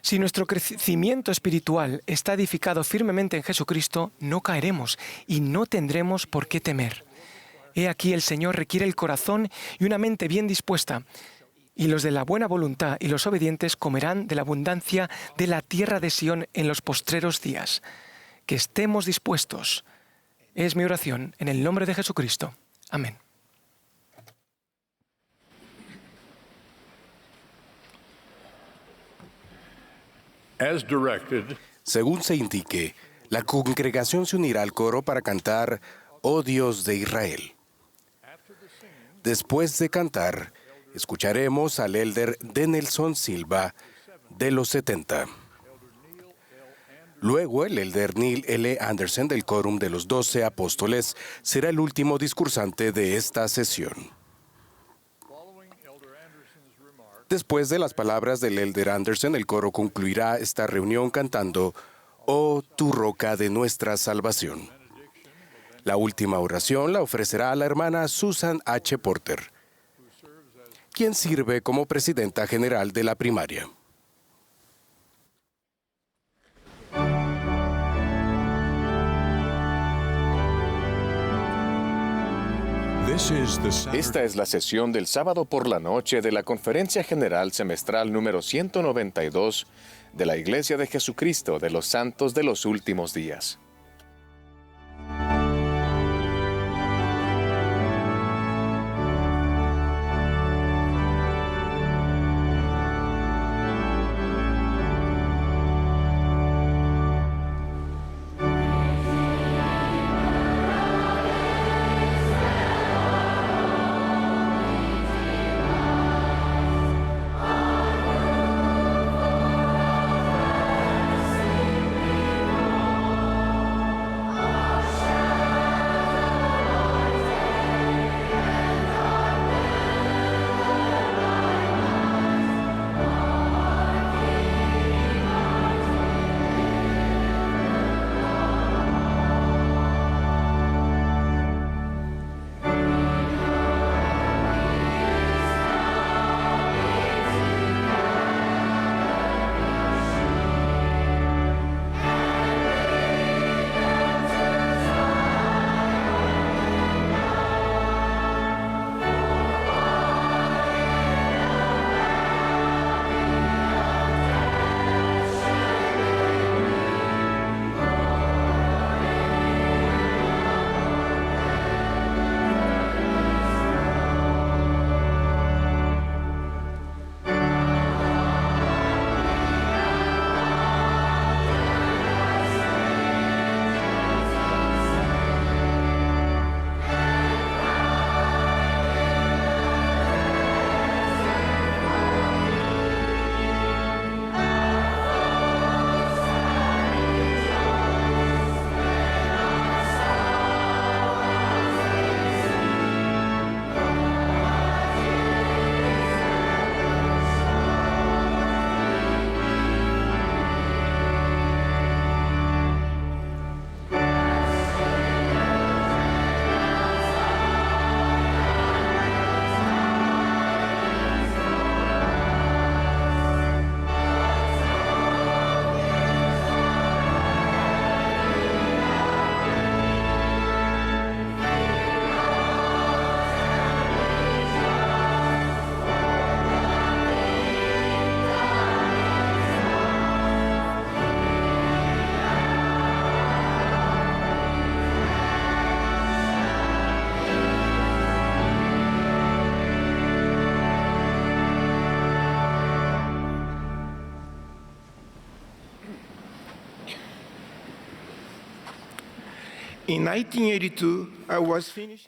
Si nuestro crecimiento espiritual está edificado firmemente en Jesucristo, no caeremos y no tendremos por qué temer. He aquí el Señor requiere el corazón y una mente bien dispuesta, y los de la buena voluntad y los obedientes comerán de la abundancia de la tierra de Sión en los postreros días. Que estemos dispuestos. Es mi oración en el nombre de Jesucristo. Amén. Según se indique, la congregación se unirá al coro para cantar «Oh Dios de Israel». Después de cantar, escucharemos al elder Denelson Silva, de los 70. Luego, el elder Neil L. Anderson, del Quórum de los 12 Apóstoles, será el último discursante de esta sesión. Después de las palabras del elder Anderson, el coro concluirá esta reunión cantando «Oh, tu roca de nuestra salvación». La última oración la ofrecerá la hermana Susan H. Porter, quien sirve como presidenta general de la primaria. Esta es la sesión del sábado por la noche de la Conferencia General Semestral número 192 de la Iglesia de Jesucristo de los Santos de los Últimos Días.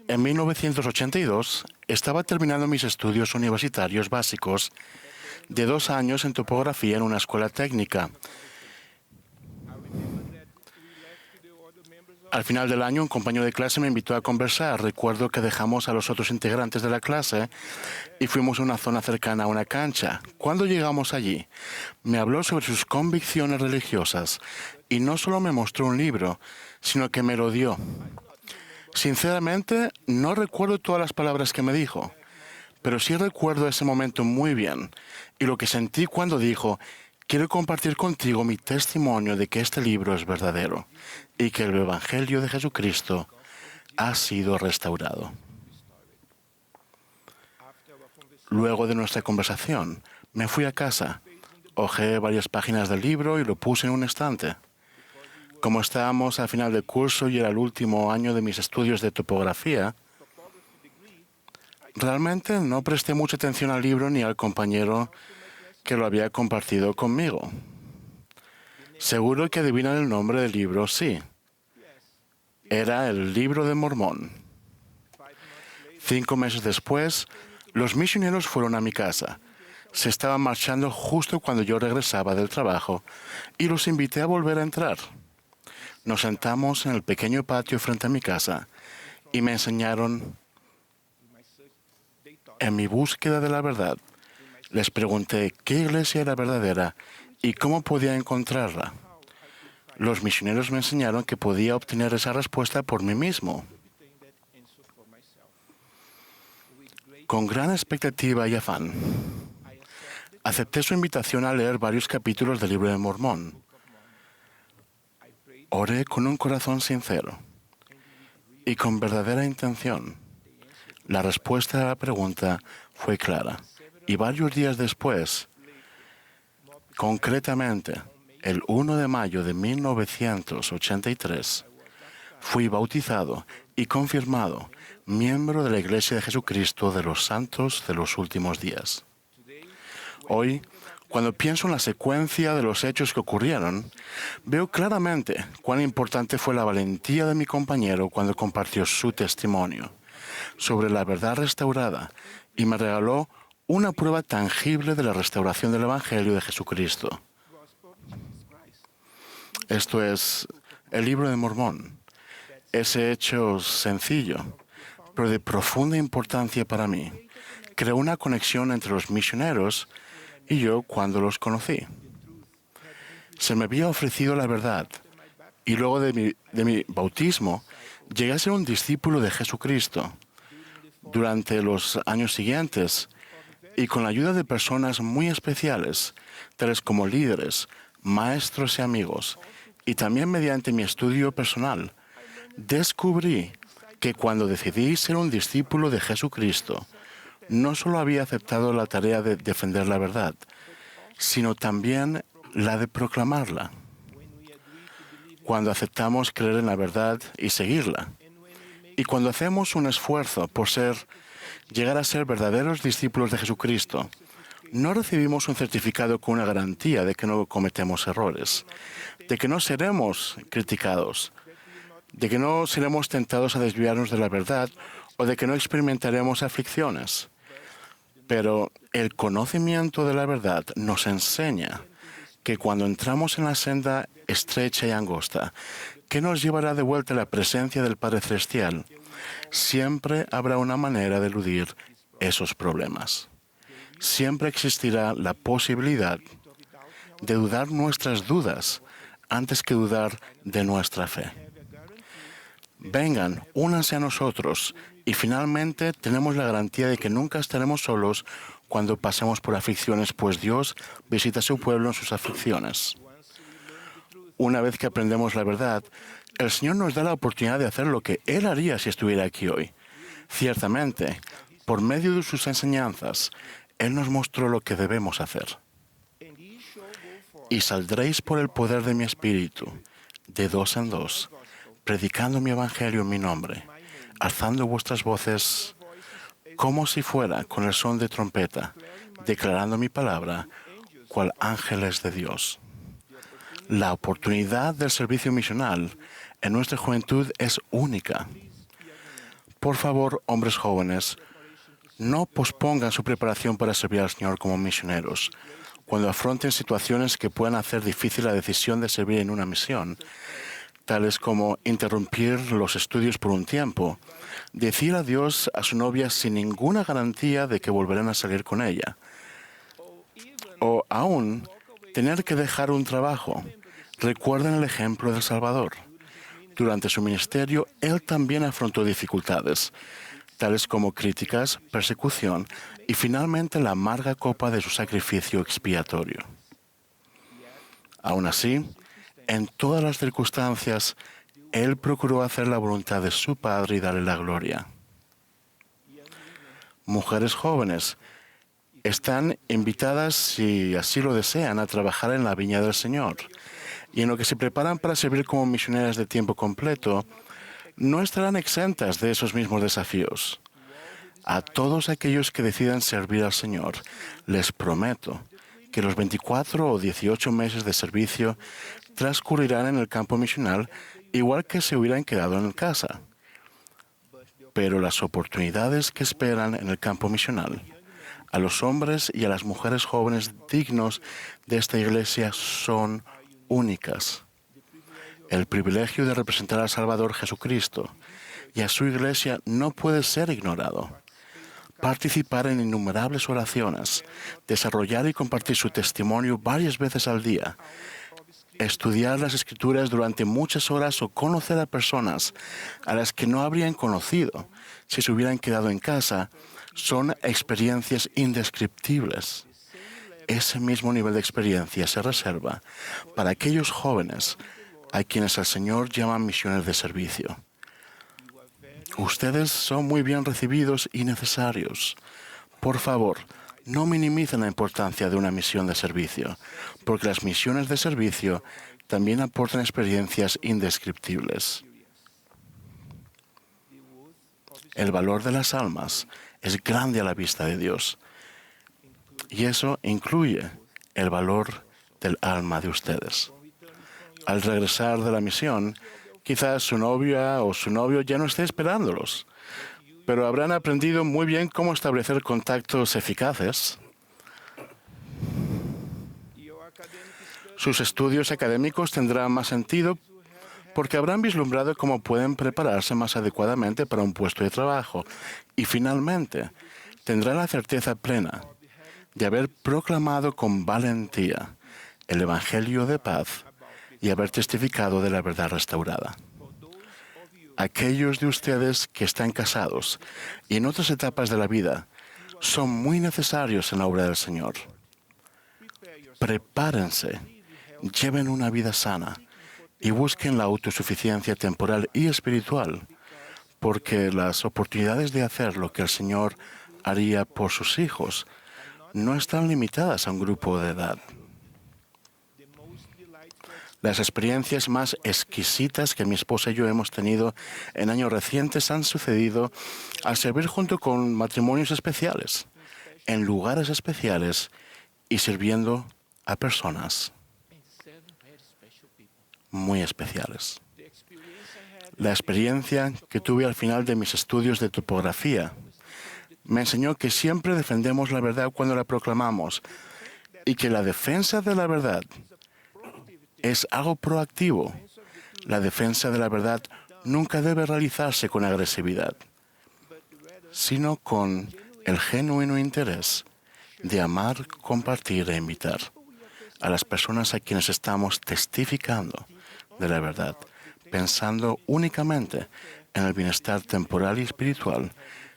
En 1982 estaba terminando mis estudios universitarios básicos de 2 años en topografía en una escuela técnica. Al final del año, un compañero de clase me invitó a conversar. Recuerdo que dejamos a los otros integrantes de la clase y fuimos a una zona cercana a una cancha. Cuando llegamos allí, me habló sobre sus convicciones religiosas y no solo me mostró un libro, sino que me lo dio. Sinceramente, no recuerdo todas las palabras que me dijo, pero sí recuerdo ese momento muy bien y lo que sentí cuando dijo: quiero compartir contigo mi testimonio de que este libro es verdadero y que el Evangelio de Jesucristo ha sido restaurado. Luego de nuestra conversación, me fui a casa, hojeé varias páginas del libro y lo puse en un estante. Como estábamos al final del curso y era el último año de mis estudios de topografía, realmente no presté mucha atención al libro ni al compañero que lo había compartido conmigo. Seguro que adivinan el nombre del libro, sí. Era el Libro de Mormón. 5 meses después, los misioneros fueron a mi casa. Se estaban marchando justo cuando yo regresaba del trabajo y los invité a volver a entrar. Nos sentamos en el pequeño patio frente a mi casa y me enseñaron. En mi búsqueda de la verdad, les pregunté qué iglesia era verdadera y cómo podía encontrarla. Los misioneros me enseñaron que podía obtener esa respuesta por mí mismo. Con gran expectativa y afán, acepté su invitación a leer varios capítulos del Libro de Mormón. Oré con un corazón sincero y con verdadera intención. La respuesta a la pregunta fue clara y varios días después, concretamente el 1 de mayo de 1983, fui bautizado y confirmado miembro de la Iglesia de Jesucristo de los Santos de los Últimos Días. Hoy, cuando pienso en la secuencia de los hechos que ocurrieron, veo claramente cuán importante fue la valentía de mi compañero cuando compartió su testimonio sobre la verdad restaurada y me regaló una prueba tangible de la restauración del Evangelio de Jesucristo. Esto es el Libro de Mormón. Ese hecho sencillo, pero de profunda importancia para mí, creó una conexión entre los misioneros y yo cuando los conocí. Se me había ofrecido la verdad y luego de mi bautismo llegué a ser un discípulo de Jesucristo. Durante los años siguientes, y con la ayuda de personas muy especiales, tales como líderes, maestros y amigos, y también mediante mi estudio personal, descubrí que cuando decidí ser un discípulo de Jesucristo, no solo había aceptado la tarea de defender la verdad, sino también la de proclamarla. Cuando aceptamos creer en la verdad y seguirla, y cuando hacemos un esfuerzo por llegar a ser verdaderos discípulos de Jesucristo, no recibimos un certificado con una garantía de que no cometemos errores, de que no seremos criticados, de que no seremos tentados a desviarnos de la verdad o de que no experimentaremos aflicciones. Pero el conocimiento de la verdad nos enseña que cuando entramos en la senda estrecha y angosta, que nos llevará de vuelta a la presencia del Padre Celestial, siempre habrá una manera de eludir esos problemas. Siempre existirá la posibilidad de dudar nuestras dudas antes que dudar de nuestra fe. Vengan, únanse a nosotros y finalmente tenemos la garantía de que nunca estaremos solos cuando pasemos por aflicciones, pues Dios visita a su pueblo en sus aflicciones. Una vez que aprendemos la verdad, el Señor nos da la oportunidad de hacer lo que Él haría si estuviera aquí hoy. Ciertamente, por medio de sus enseñanzas, Él nos mostró lo que debemos hacer. Y saldréis por el poder de mi Espíritu, de 2 en 2, predicando mi Evangelio en mi nombre, alzando vuestras voces como si fuera con el son de trompeta, declarando mi palabra, cual ángeles de Dios. La oportunidad del servicio misional en nuestra juventud es única. Por favor, hombres jóvenes, no pospongan su preparación para servir al Señor como misioneros. Cuando afronten situaciones que puedan hacer difícil la decisión de servir en una misión, tales como interrumpir los estudios por un tiempo, decir adiós a su novia sin ninguna garantía de que volverán a salir con ella, o aún tener que dejar un trabajo. Recuerden el ejemplo del Salvador. Durante su ministerio, él también afrontó dificultades, tales como críticas, persecución y finalmente la amarga copa de su sacrificio expiatorio. Aún así, en todas las circunstancias, él procuró hacer la voluntad de su Padre y darle la gloria. Mujeres jóvenes están invitadas, si así lo desean, a trabajar en la viña del Señor. Y en lo que se preparan para servir como misioneras de tiempo completo, no estarán exentas de esos mismos desafíos. A todos aquellos que decidan servir al Señor, les prometo que los 24 o 18 meses de servicio transcurrirán en el campo misional igual que se hubieran quedado en casa. Pero las oportunidades que esperan en el campo misional a los hombres y a las mujeres jóvenes dignos de esta iglesia son únicas. El privilegio de representar al Salvador Jesucristo y a su iglesia no puede ser ignorado. Participar en innumerables oraciones, desarrollar y compartir su testimonio varias veces al día, estudiar las Escrituras durante muchas horas o conocer a personas a las que no habrían conocido si se hubieran quedado en casa, son experiencias indescriptibles. Ese mismo nivel de experiencia se reserva para aquellos jóvenes a quienes el Señor llama misiones de servicio. Ustedes son muy bien recibidos y necesarios. Por favor, no minimicen la importancia de una misión de servicio, porque las misiones de servicio también aportan experiencias indescriptibles. El valor de las almas es grande a la vista de Dios, y eso incluye el valor del alma de ustedes. Al regresar de la misión, quizás su novia o su novio ya no esté esperándolos, pero habrán aprendido muy bien cómo establecer contactos eficaces. Sus estudios académicos tendrán más sentido porque habrán vislumbrado cómo pueden prepararse más adecuadamente para un puesto de trabajo. Y finalmente, tendrán la certeza plena de haber proclamado con valentía el Evangelio de paz y haber testificado de la verdad restaurada. Aquellos de ustedes que están casados y en otras etapas de la vida son muy necesarios en la obra del Señor. Prepárense, lleven una vida sana y busquen la autosuficiencia temporal y espiritual, porque las oportunidades de hacer lo que el Señor haría por sus hijos no están limitadas a un grupo de edad. Las experiencias más exquisitas que mi esposa y yo hemos tenido en años recientes han sucedido al servir junto con matrimonios especiales, en lugares especiales y sirviendo a personas muy especiales. La experiencia que tuve al final de mis estudios de topografía me enseñó que siempre defendemos la verdad cuando la proclamamos y que la defensa de la verdad es algo proactivo. La defensa de la verdad nunca debe realizarse con agresividad, sino con el genuino interés de amar, compartir e invitar a las personas a quienes estamos testificando de la verdad, pensando únicamente en el bienestar temporal y espiritual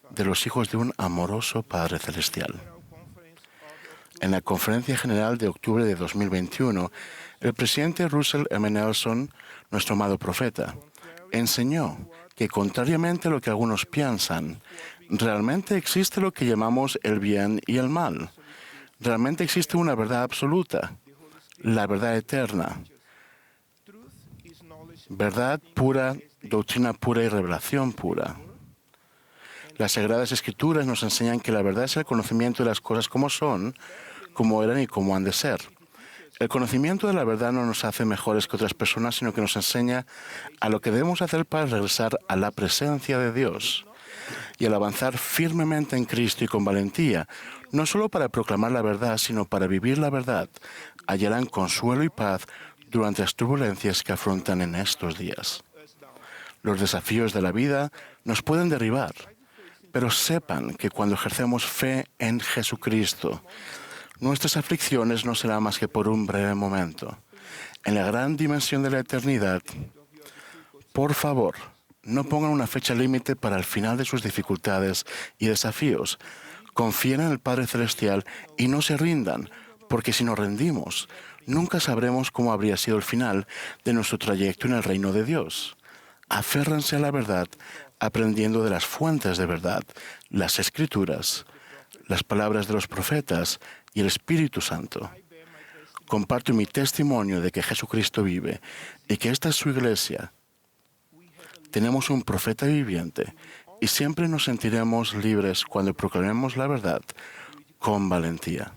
de los hijos de un amoroso Padre Celestial. En la Conferencia General de octubre de 2021, el presidente Russell M. Nelson, nuestro amado profeta, enseñó que, contrariamente a lo que algunos piensan, realmente existe lo que llamamos el bien y el mal. Realmente existe una verdad absoluta, la verdad eterna, verdad pura, doctrina pura y revelación pura. Las Sagradas Escrituras nos enseñan que la verdad es el conocimiento de las cosas como son, como eran y como han de ser. El conocimiento de la verdad no nos hace mejores que otras personas, sino que nos enseña a lo que debemos hacer para regresar a la presencia de Dios. Y al avanzar firmemente en Cristo y con valentía, no solo para proclamar la verdad, sino para vivir la verdad, hallarán consuelo y paz durante las turbulencias que afrontan en estos días. Los desafíos de la vida nos pueden derribar, pero sepan que cuando ejercemos fe en Jesucristo, nuestras aflicciones no serán más que por un breve momento. En la gran dimensión de la eternidad, por favor, no pongan una fecha límite para el final de sus dificultades y desafíos. Confíen en el Padre Celestial y no se rindan, porque si nos rendimos, nunca sabremos cómo habría sido el final de nuestro trayecto en el reino de Dios. Aférrense a la verdad, aprendiendo de las fuentes de verdad, las Escrituras, las palabras de los profetas y el Espíritu Santo. Comparto mi testimonio de que Jesucristo vive y que esta es su iglesia. Tenemos un profeta viviente y siempre nos sentiremos libres cuando proclamemos la verdad con valentía.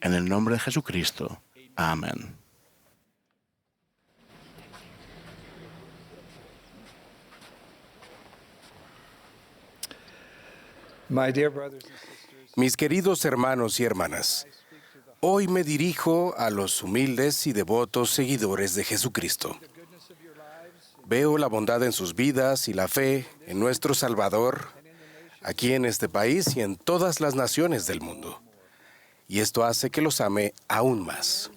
En el nombre de Jesucristo. Amén. Mis queridos hermanos y hermanas, hoy me dirijo a los humildes y devotos seguidores de Jesucristo. Veo la bondad en sus vidas y la fe en nuestro Salvador, aquí en este país y en todas las naciones del mundo. Y esto hace que los ame aún más.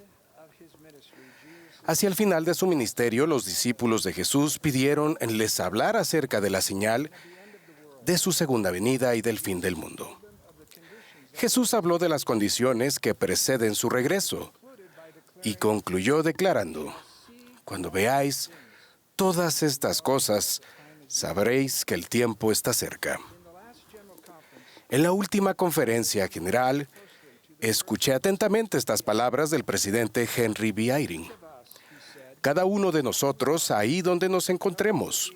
Hacia el final de su ministerio, los discípulos de Jesús pidieron les hablar acerca de la señal de su segunda venida y del fin del mundo. Jesús habló de las condiciones que preceden su regreso y concluyó declarando: cuando veáis todas estas cosas, sabréis que el tiempo está cerca. En la última conferencia general, escuché atentamente estas palabras del presidente Henry B. Eyring. Cada uno de nosotros, ahí donde nos encontremos,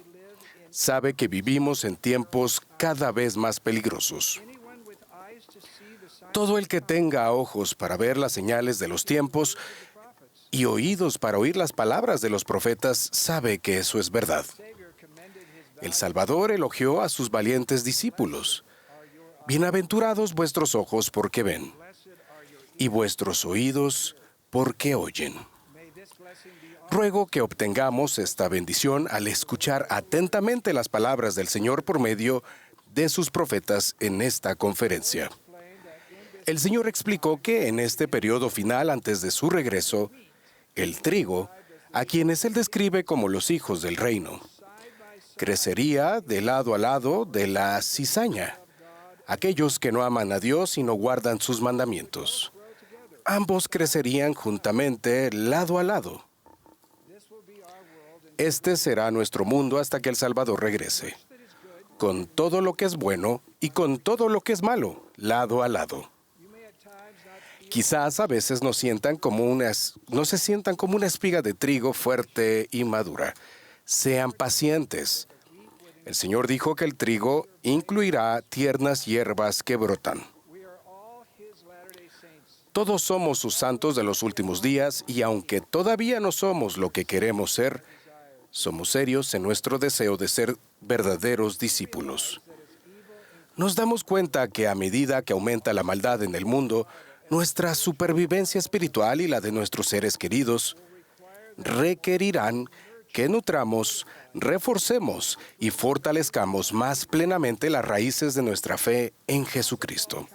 sabe que vivimos en tiempos cada vez más peligrosos. Todo el que tenga ojos para ver las señales de los tiempos y oídos para oír las palabras de los profetas sabe que eso es verdad. El Salvador elogió a sus valientes discípulos. Bienaventurados vuestros ojos porque ven, y vuestros oídos porque oyen. Ruego que obtengamos esta bendición al escuchar atentamente las palabras del Señor por medio de sus profetas en esta conferencia. El Señor explicó que en este periodo final antes de su regreso, el trigo, a quienes Él describe como los hijos del reino, crecería de lado a lado de la cizaña, aquellos que no aman a Dios y no guardan sus mandamientos. Ambos crecerían juntamente lado a lado. Este será nuestro mundo hasta que el Salvador regrese, con todo lo que es bueno y con todo lo que es malo, lado a lado. Quizás a veces no se sientan como una espiga de trigo fuerte y madura. Sean pacientes. El Señor dijo que el trigo incluirá tiernas hierbas que brotan. Todos somos sus santos de los últimos días y aunque todavía no somos lo que queremos ser, somos serios en nuestro deseo de ser verdaderos discípulos. Nos damos cuenta que a medida que aumenta la maldad en el mundo, nuestra supervivencia espiritual y la de nuestros seres queridos requerirán que nutramos, reforcemos y fortalezcamos más plenamente las raíces de nuestra fe en Jesucristo.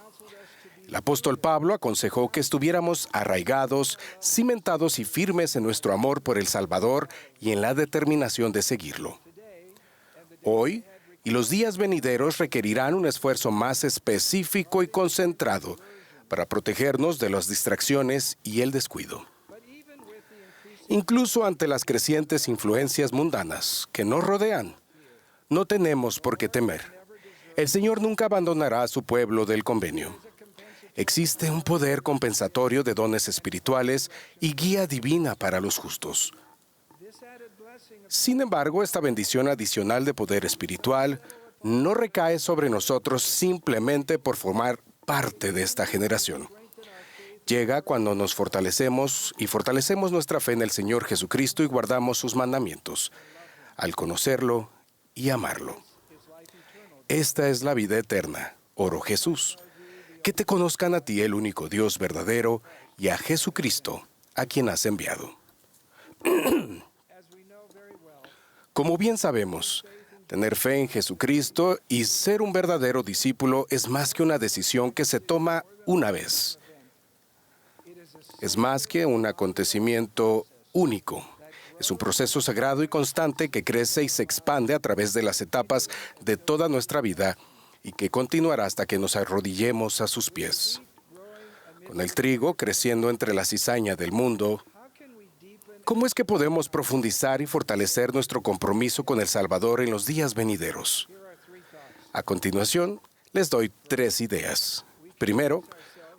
El apóstol Pablo aconsejó que estuviéramos arraigados, cimentados y firmes en nuestro amor por el Salvador y en la determinación de seguirlo. Hoy y los días venideros requerirán un esfuerzo más específico y concentrado para protegernos de las distracciones y el descuido. Incluso ante las crecientes influencias mundanas que nos rodean, no tenemos por qué temer. El Señor nunca abandonará a su pueblo del convenio. Existe un poder compensatorio de dones espirituales y guía divina para los justos. Sin embargo, esta bendición adicional de poder espiritual no recae sobre nosotros simplemente por formar parte de esta generación. Llega cuando nos fortalecemos nuestra fe en el Señor Jesucristo y guardamos sus mandamientos, al conocerlo y amarlo. Esta es la vida eterna, oro Jesús. Que te conozcan a ti, el único Dios verdadero, y a Jesucristo, a quien has enviado. Como bien sabemos, tener fe en Jesucristo y ser un verdadero discípulo es más que una decisión que se toma una vez. Es más que un acontecimiento único. Es un proceso sagrado y constante que crece y se expande a través de las etapas de toda nuestra vida y que continuará hasta que nos arrodillemos a sus pies. Con el trigo creciendo entre la cizaña del mundo, ¿cómo es que podemos profundizar y fortalecer nuestro compromiso con el Salvador en los días venideros? A continuación, les doy 3 ideas. Primero,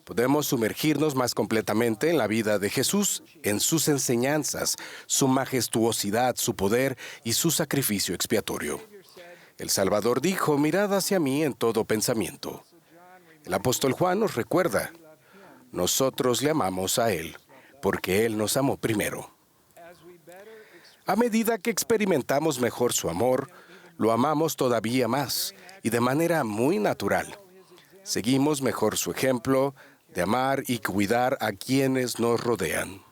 podemos sumergirnos más completamente en la vida de Jesús, en sus enseñanzas, su majestuosidad, su poder y su sacrificio expiatorio. El Salvador dijo: mirad hacia mí en todo pensamiento. El apóstol Juan nos recuerda: nosotros le amamos a Él, porque Él nos amó primero. A medida que experimentamos mejor su amor, lo amamos todavía más y de manera muy natural. Seguimos mejor su ejemplo de amar y cuidar a quienes nos rodean.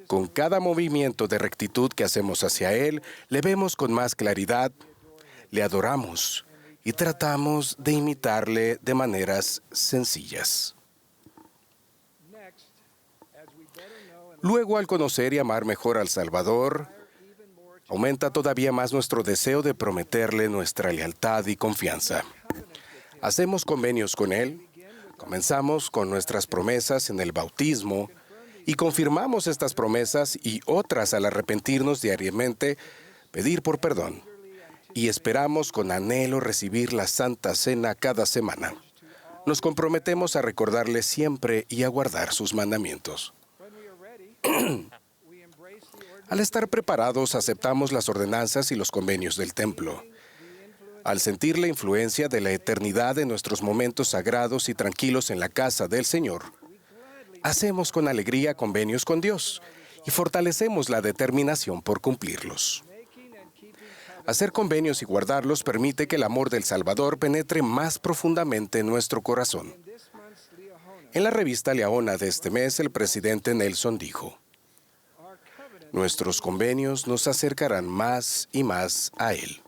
Con cada movimiento de rectitud que hacemos hacia Él, le vemos con más claridad, le adoramos y tratamos de imitarle de maneras sencillas. Luego, al conocer y amar mejor al Salvador, aumenta todavía más nuestro deseo de prometerle nuestra lealtad y confianza. Hacemos convenios con Él, comenzamos con nuestras promesas en el bautismo y confirmamos estas promesas y otras al arrepentirnos diariamente, pedir por perdón, y esperamos con anhelo recibir la Santa Cena cada semana. Nos comprometemos a recordarle siempre y a guardar sus mandamientos. Al estar preparados, aceptamos las ordenanzas y los convenios del templo. Al sentir la influencia de la eternidad en nuestros momentos sagrados y tranquilos en la casa del Señor, hacemos con alegría convenios con Dios y fortalecemos la determinación por cumplirlos. Hacer convenios y guardarlos permite que el amor del Salvador penetre más profundamente en nuestro corazón. En la revista Leona de este mes, el presidente Nelson dijo: nuestros convenios nos acercarán más y más a Él.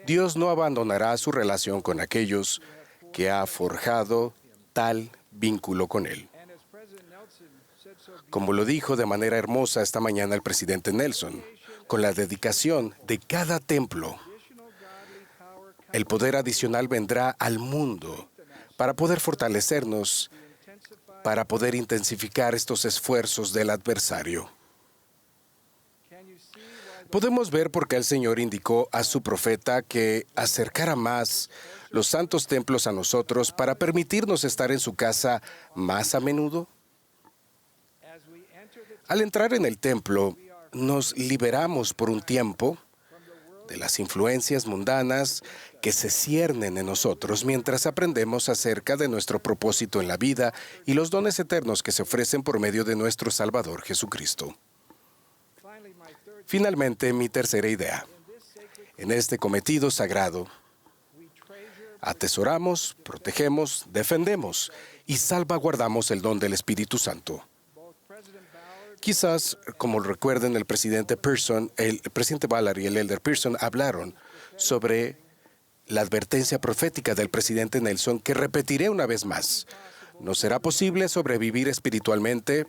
Dios no abandonará su relación con aquellos que ha forjado tal vínculo con Él. Como lo dijo de manera hermosa esta mañana el presidente Nelson, con la dedicación de cada templo, el poder adicional vendrá al mundo para poder fortalecernos, para poder intensificar estos esfuerzos del adversario. Podemos ver por qué el Señor indicó a su profeta que acercara más los santos templos a nosotros para permitirnos estar en su casa más a menudo. Al entrar en el templo, nos liberamos por un tiempo de las influencias mundanas que se ciernen en nosotros mientras aprendemos acerca de nuestro propósito en la vida y los dones eternos que se ofrecen por medio de nuestro Salvador Jesucristo. Finalmente, mi tercera idea. En este cometido sagrado, atesoramos, protegemos, defendemos y salvaguardamos el don del Espíritu Santo. Quizás, como recuerden, el presidente Ballard y el elder Pearson hablaron sobre la advertencia profética del presidente Nelson, que repetiré una vez más. No será posible sobrevivir espiritualmente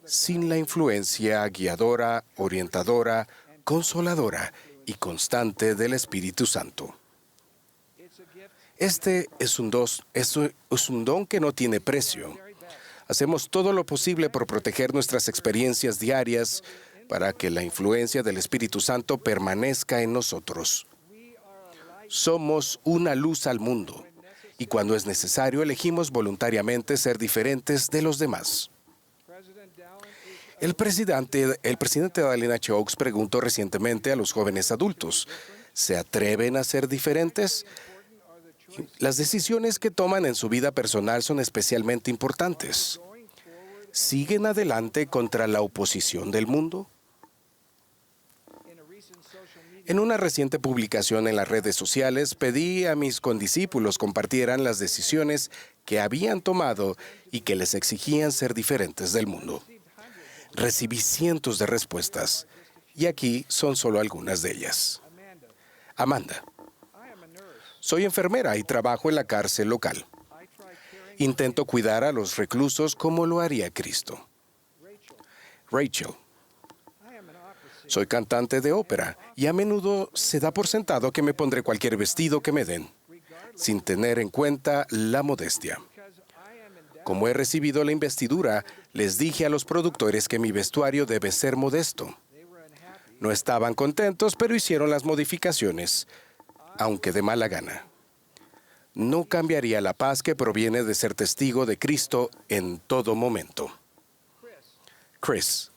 sin la influencia guiadora, orientadora, consoladora y constante del Espíritu Santo. Este es un don que no tiene precio. Hacemos todo lo posible por proteger nuestras experiencias diarias para que la influencia del Espíritu Santo permanezca en nosotros. Somos una luz al mundo y cuando es necesario elegimos voluntariamente ser diferentes de los demás. El presidente Dallin H. Oaks preguntó recientemente a los jóvenes adultos: ¿se atreven a ser diferentes? Las decisiones que toman en su vida personal son especialmente importantes. ¿Siguen adelante contra la oposición del mundo? En una reciente publicación en las redes sociales, pedí a mis condiscípulos compartieran las decisiones que habían tomado y que les exigían ser diferentes del mundo. Recibí cientos de respuestas, y aquí son solo algunas de ellas. Amanda: soy enfermera y trabajo en la cárcel local. Intento cuidar a los reclusos como lo haría Cristo. Rachel: soy cantante de ópera y a menudo se da por sentado que me pondré cualquier vestido que me den, sin tener en cuenta la modestia. Como he recibido la investidura, les dije a los productores que mi vestuario debe ser modesto. No estaban contentos, pero hicieron las modificaciones, aunque de mala gana. No cambiaría la paz que proviene de ser testigo de Cristo en todo momento. Chris: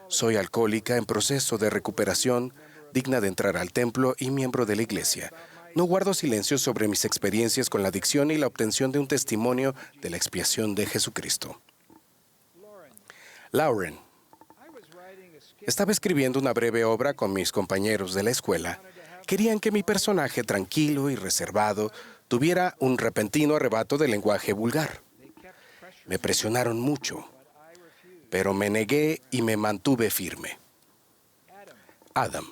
soy alcohólica en proceso de recuperación, digna de entrar al templo y miembro de la iglesia. No guardo silencio sobre mis experiencias con la adicción y la obtención de un testimonio de la expiación de Jesucristo. Lauren: estaba escribiendo una breve obra con mis compañeros de la escuela. Querían que mi personaje tranquilo y reservado tuviera un repentino arrebato de lenguaje vulgar. Me presionaron mucho, pero me negué y me mantuve firme. Adam: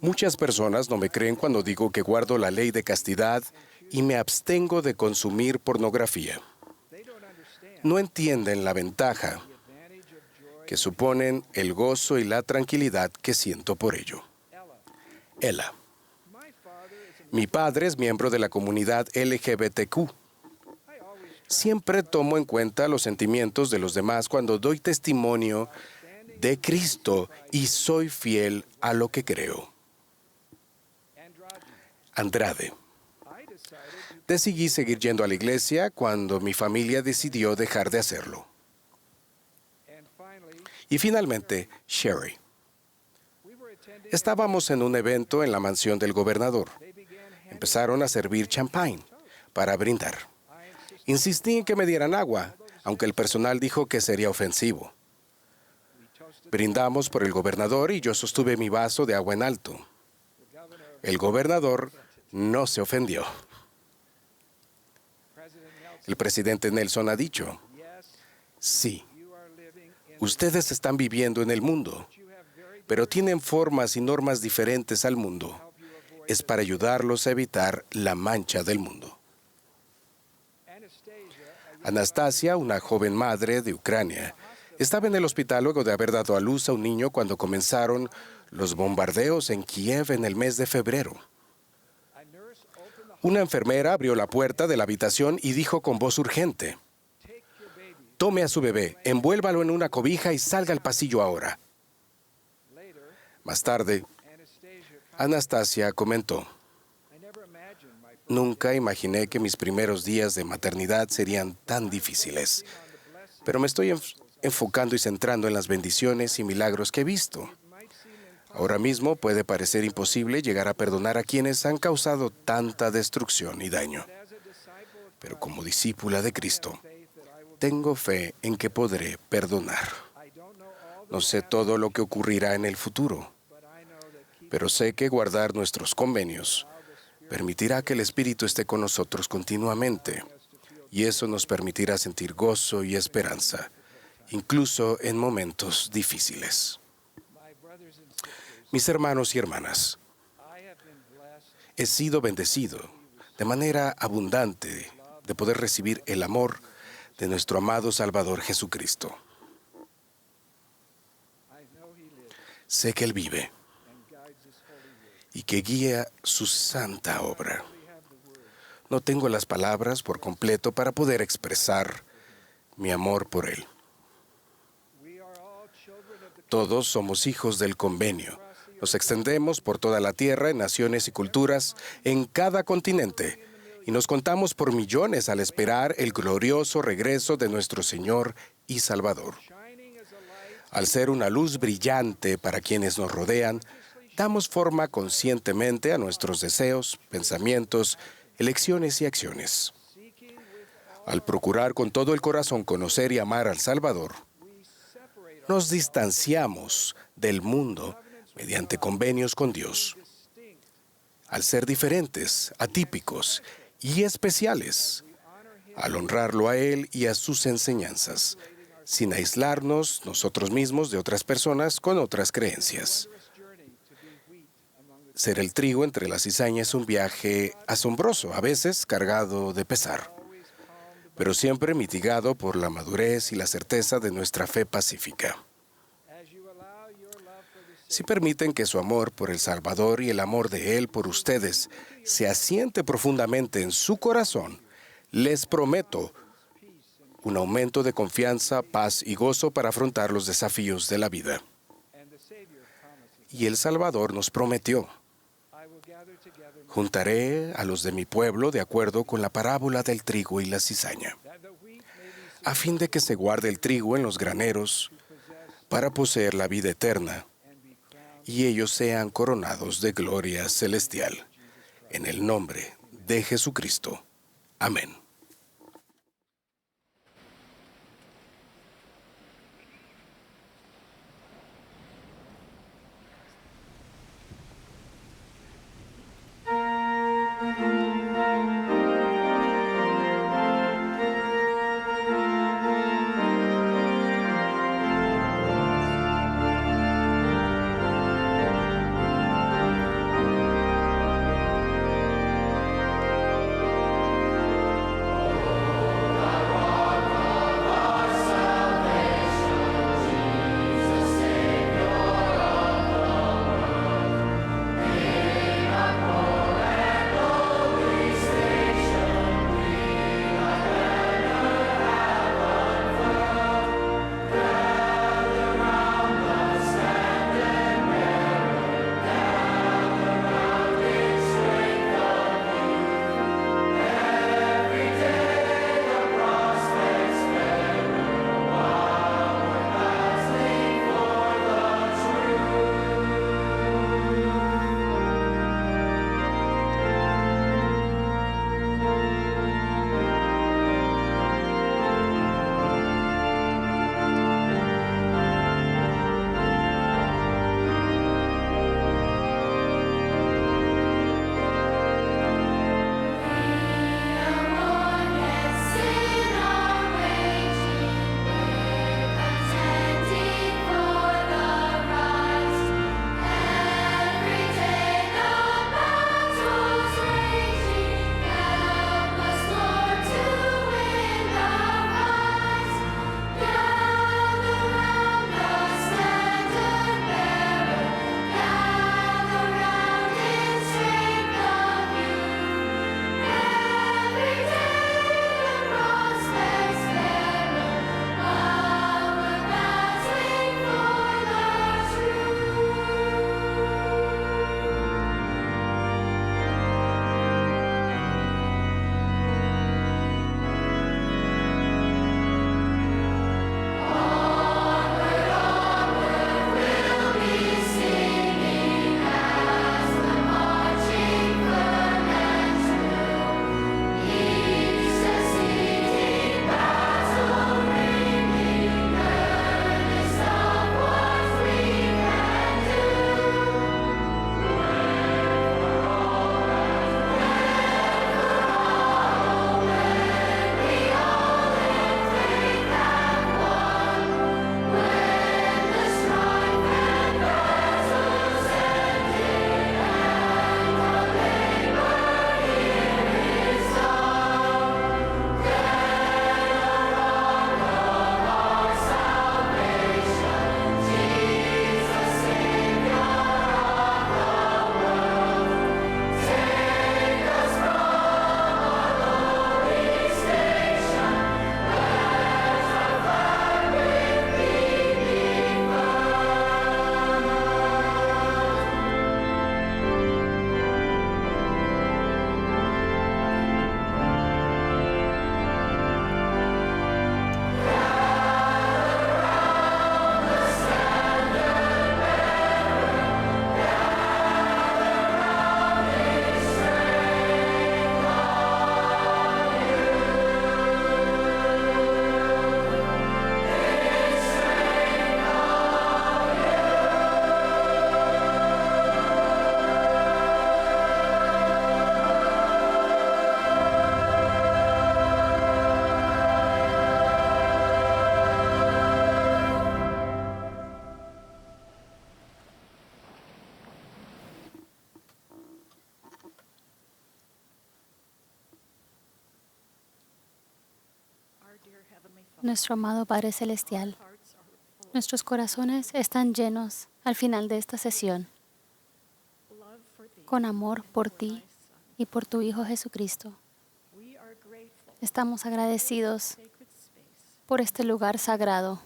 muchas personas no me creen cuando digo que guardo la ley de castidad y me abstengo de consumir pornografía. No entienden la ventaja que suponen el gozo y la tranquilidad que siento por ello. Ella: mi padre es miembro de la comunidad LGBTQ. Siempre tomo en cuenta los sentimientos de los demás cuando doy testimonio de Cristo y soy fiel a lo que creo. Andrade: decidí seguir yendo a la iglesia cuando mi familia decidió dejar de hacerlo. Y finalmente, Sherry: estábamos en un evento en la mansión del gobernador. Empezaron a servir champagne para brindar. Insistí en que me dieran agua, aunque el personal dijo que sería ofensivo. Brindamos por el gobernador y yo sostuve mi vaso de agua en alto. El gobernador no se ofendió. El presidente Nelson ha dicho: sí, ustedes están viviendo en el mundo, pero tienen formas y normas diferentes al mundo. Es para ayudarlos a evitar la mancha del mundo. Anastasia, una joven madre de Ucrania, estaba en el hospital luego de haber dado a luz a un niño cuando comenzaron los bombardeos en Kiev en el mes de febrero. Una enfermera abrió la puerta de la habitación y dijo con voz urgente: tome a su bebé, envuélvalo en una cobija y salga al pasillo ahora. Más tarde, Anastasia comentó: nunca imaginé que mis primeros días de maternidad serían tan difíciles, pero me estoy enfocando y centrando en las bendiciones y milagros que he visto. Ahora mismo puede parecer imposible llegar a perdonar a quienes han causado tanta destrucción y daño, pero como discípula de Cristo, tengo fe en que podré perdonar. No sé todo lo que ocurrirá en el futuro, pero sé que guardar nuestros convenios permitirá que el Espíritu esté con nosotros continuamente, y eso nos permitirá sentir gozo y esperanza, incluso en momentos difíciles. Mis hermanos y hermanas, he sido bendecido de manera abundante de poder recibir el amor de nuestro amado Salvador Jesucristo. Sé que Él vive y que guía su santa obra. No tengo las palabras por completo para poder expresar mi amor por Él. Todos somos hijos del convenio. Nos extendemos por toda la tierra, en naciones y culturas, en cada continente, y nos contamos por millones al esperar el glorioso regreso de nuestro Señor y Salvador. Al ser una luz brillante para quienes nos rodean, damos forma conscientemente a nuestros deseos, pensamientos, elecciones y acciones. Al procurar con todo el corazón conocer y amar al Salvador, nos distanciamos del mundo mediante convenios con Dios. Al ser diferentes, atípicos y especiales, al honrarlo a Él y a sus enseñanzas, sin aislarnos nosotros mismos de otras personas con otras creencias. Ser el trigo entre la cizaña es un viaje asombroso, a veces cargado de pesar, pero siempre mitigado por la madurez y la certeza de nuestra fe pacífica. Si permiten que su amor por el Salvador y el amor de Él por ustedes se asiente profundamente en su corazón, les prometo un aumento de confianza, paz y gozo para afrontar los desafíos de la vida. Y el Salvador nos prometió: juntaré a los de mi pueblo de acuerdo con la parábola del trigo y la cizaña, a fin de que se guarde el trigo en los graneros para poseer la vida eterna, y ellos sean coronados de gloria celestial. En el nombre de Jesucristo. Amén. Nuestro amado Padre Celestial, nuestros corazones están llenos al final de esta sesión con amor por ti y por tu Hijo Jesucristo. Estamos agradecidos por este lugar sagrado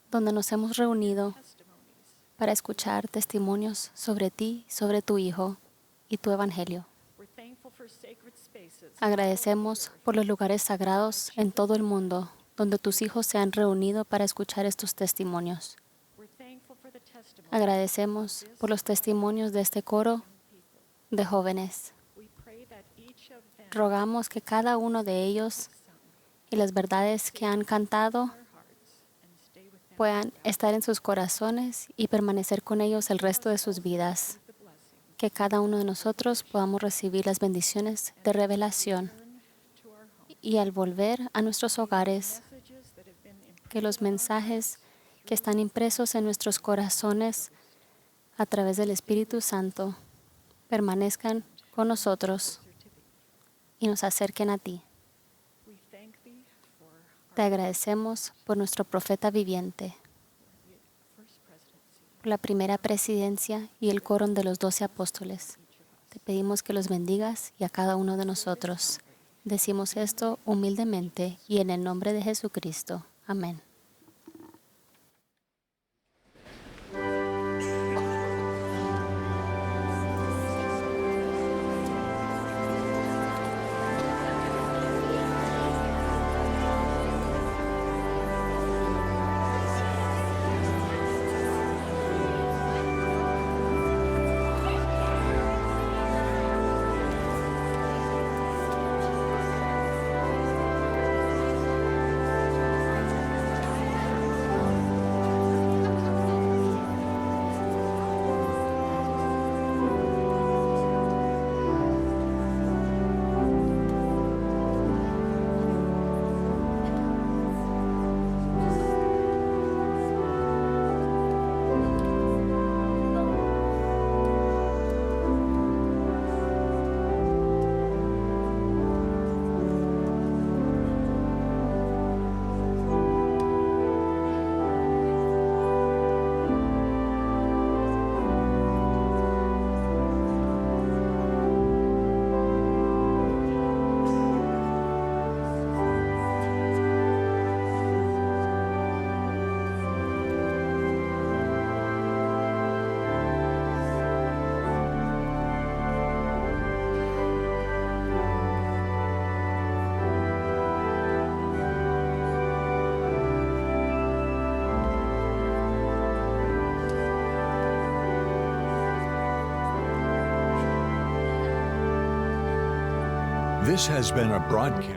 donde nos hemos reunido para escuchar testimonios sobre ti, sobre tu Hijo y tu Evangelio. Agradecemos por los lugares sagrados en todo el mundo donde tus hijos se han reunido para escuchar estos testimonios. Agradecemos por los testimonios de este coro de jóvenes. Rogamos que cada uno de ellos y las verdades que han cantado puedan estar en sus corazones y permanecer con ellos el resto de sus vidas. Que cada uno de nosotros podamos recibir las bendiciones de revelación y al volver a nuestros hogares, que los mensajes que están impresos en nuestros corazones a través del Espíritu Santo permanezcan con nosotros y nos acerquen a ti. Te agradecemos por nuestro profeta viviente, por la primera presidencia y el coro de los 12 apóstoles. Te pedimos que los bendigas y a cada uno de nosotros. Decimos esto humildemente y en el nombre de Jesucristo. Amén.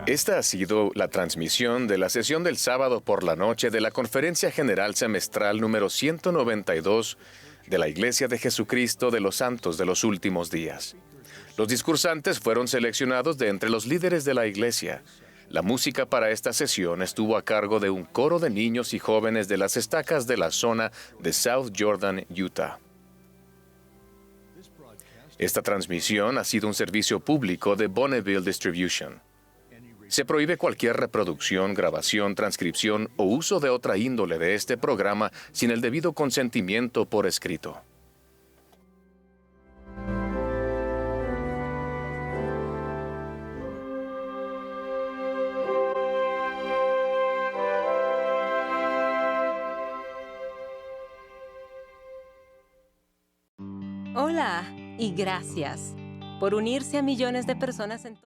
Esta ha sido la transmisión de la sesión del sábado por la noche de la Conferencia General Semestral número 192 de la Iglesia de Jesucristo de los Santos de los Últimos Días. Los discursantes fueron seleccionados de entre los líderes de la Iglesia. La música para esta sesión estuvo a cargo de un coro de niños y jóvenes de las estacas de la zona de South Jordan, Utah. Esta transmisión ha sido un servicio público de Bonneville Distribution. Se prohíbe cualquier reproducción, grabación, transcripción o uso de otra índole de este programa sin el debido consentimiento por escrito. Hola y gracias por unirse a millones de personas en